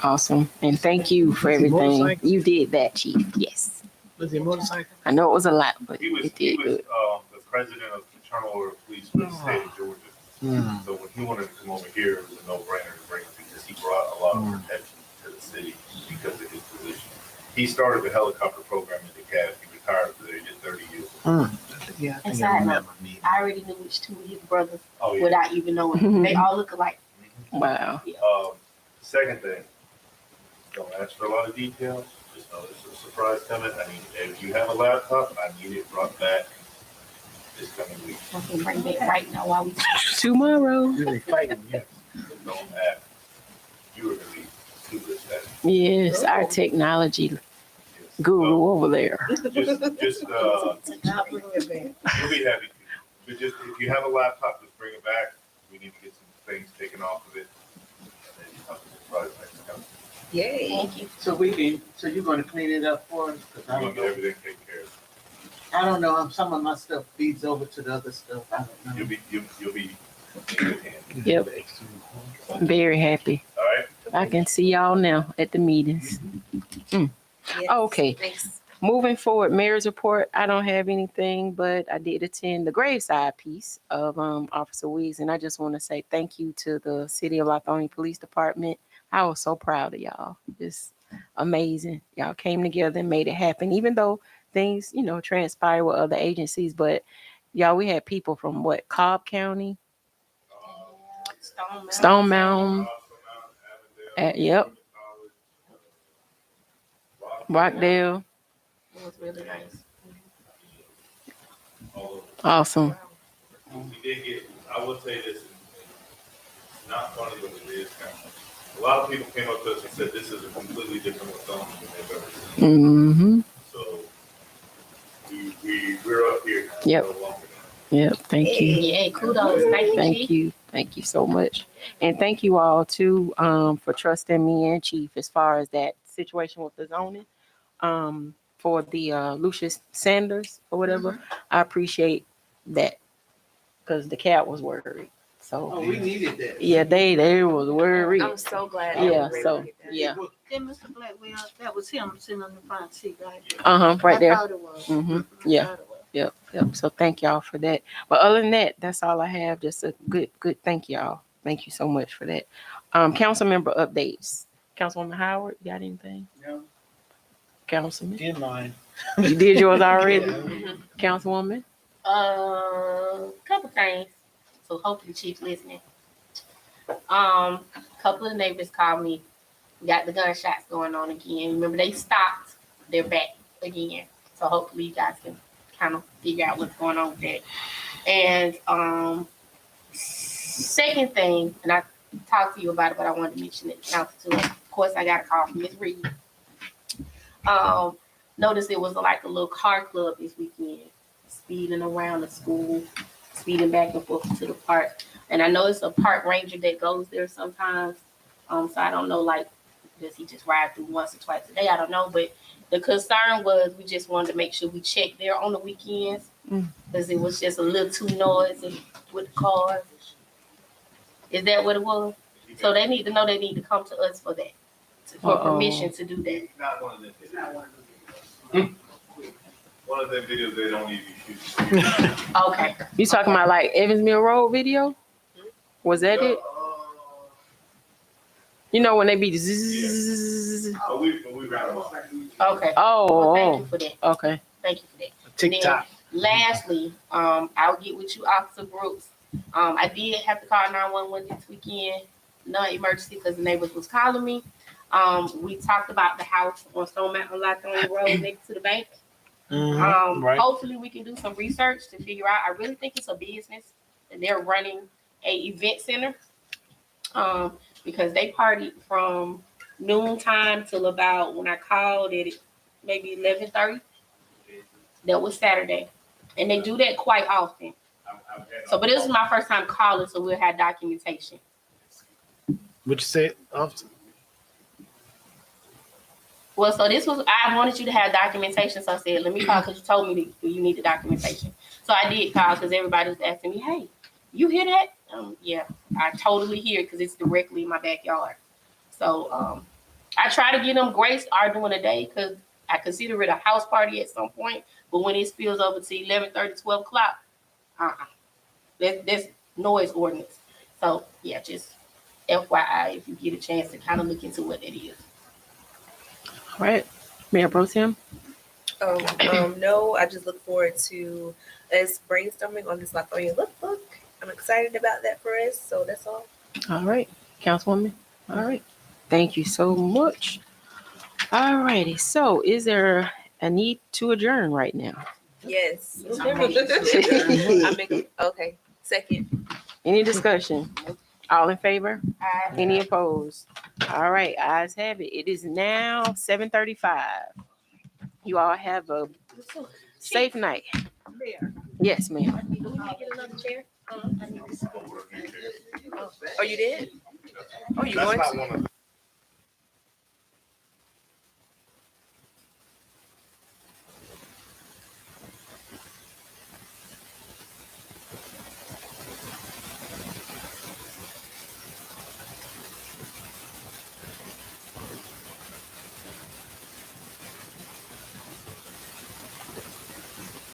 Awesome. And thank you for Was he everything. motorcycle? You did that, Chief. Yes. Was he a motorcycle? I know it was a lot, but He was you did good. the president of Fraternal Order of Police for the state of Georgia. Hmm. So when he wanted to come over here, it was a no-brainer to bring him because he brought a lot of protection to the city because of his position. He started the helicopter program in DeKalb. He retired there. He did 30 years. Yeah, I think Inside I remember me. I already knew which two of his brothers Oh, yeah. without even knowing. They all look alike. Wow. Second thing, don't ask for a lot of details. Just know there's a surprise coming. I mean, if you have a laptop, I need it brought back this coming week. I can bring it right now while we talk. Tomorrow. Really fighting, yeah. Don't ask. You are going to be super excited. Yes, our technology Yes. guru over there. Just you'll be happy. But just if you have a laptop, just bring it back. We need to get some things taken off of it. And then you have to surprise next time. Yay. Thank you. So you're gonna clean it up for us? Cause I We'll don't get know, everything taken care of. I don't know, some of my stuff feeds over to the other stuff, I don't know. You'll be in good hands. Yep. Very happy. All right? I can see y'all now at the meetings. Okay. Thanks. Moving forward, mayor's report. I don't have anything, but I did attend the graveside piece of Officer Weeks, and I just want to say thank you to the City of Lithonia Police Department. I was so proud of y'all. Just amazing. Y'all came together and made it happen, even though things, transpire with other agencies. But y'all, we had people from Cobb County, Stone Mountain, yep, Rockdale. It was really nice. Awesome. We did get, I will say this, it's not funny, but it is kind of, a lot of people came up to us and said, this is a completely different Lithonia than they've ever seen. Mm-hmm. So we're up here now. Yep. No longer Yep. Thank you. Yeah, kudos. Thank you, Thank Chief. you. Thank you so much. And thank you all too, for trusting me and Chief as far as that situation with the zoning. For the Lucius Sanders or whatever. I appreciate that because the cat was worried. Oh, So we needed that. yeah, they was worried. I'm so glad. Yeah, so yeah. Then Mr. Blackwell, that was him sitting on the front seat, right? Right I there. thought it was. Mm-hmm. I Yeah. thought it was. Yep. So thank y'all for that. But other than that, that's all I have. Just a good thank y'all. Thank you so much for that. Council member updates. Councilwoman Howard, you got anything? No. Councilman? In line. You did yours already? Councilwoman? Couple things. So hopefully Chief's listening. Couple of neighbors called me. We got the gunshots going on again. Remember they stopped. They're back again. So hopefully you guys can kind of figure out what's going on with that. And second thing, and I talked to you about it, but I wanted to mention it. Council too. Of course, I got a call from Ms. Reed. Noticed it was like a little car club this weekend, speeding around the school. speeding back and forth to the park. And I know it's a park ranger that goes there sometimes. So I don't know, like, does he just ride through once or twice a day? I don't know. But the concern was we just wanted to make sure we checked there on the weekends because it was just a little too noisy with the cars. Is that what it was? So they need to know they need to come to us for that, for permission to do that. Not one of them. It's not one of them. One of them videos they don't even shoot. Okay. You talking about like Evans Mill Road video? Was that it? You know when they be zzz. But we ran them off. Okay. Oh, Well, thank you for that. okay. Thank you for that. TikTok. Lastly, I'll get with you, Officer Brooks. I did have to call 911 this weekend, non-emergency, because the neighbors was calling me. We talked about the house on Stone Mountain Lithonia Road next to the bank. Right. Hopefully we can do some research to figure out. I really think it's a business and they're running a event center. Because they partied from noontime till about when I called it maybe 11:30. That was Saturday. And they do that quite often. So, but this is my first time calling, so we'll have documentation. What you say, officer? Well, so this was, I wanted you to have documentation, so I said, let me call because you told me that you need the documentation. So I did call because everybody was asking me, hey, you hear that? Yeah, I totally hear it because it's directly in my backyard. So I try to give them grace are doing a day because I consider it a house party at some point. But when it spills over to 11:30, 12 o'clock, that's noise ordinance. So yeah, just FYI, if you get a chance to kind of look into what that is. All right. Mayor Pro Tem? No, I just look forward to us brainstorming on this Lithonia lookbook. I'm excited about that for us. So that's all. All right. Councilwoman? All right. Thank you so much. All righty. So is there a need to adjourn right now? Yes. I make okay. Second. Any discussion? All in favor? Any opposed? All right, ayes have it. It is now 7:35. You all have a safe night. Yes, ma'am. Do we need to get another chair? Oh, you did? Oh, you going to?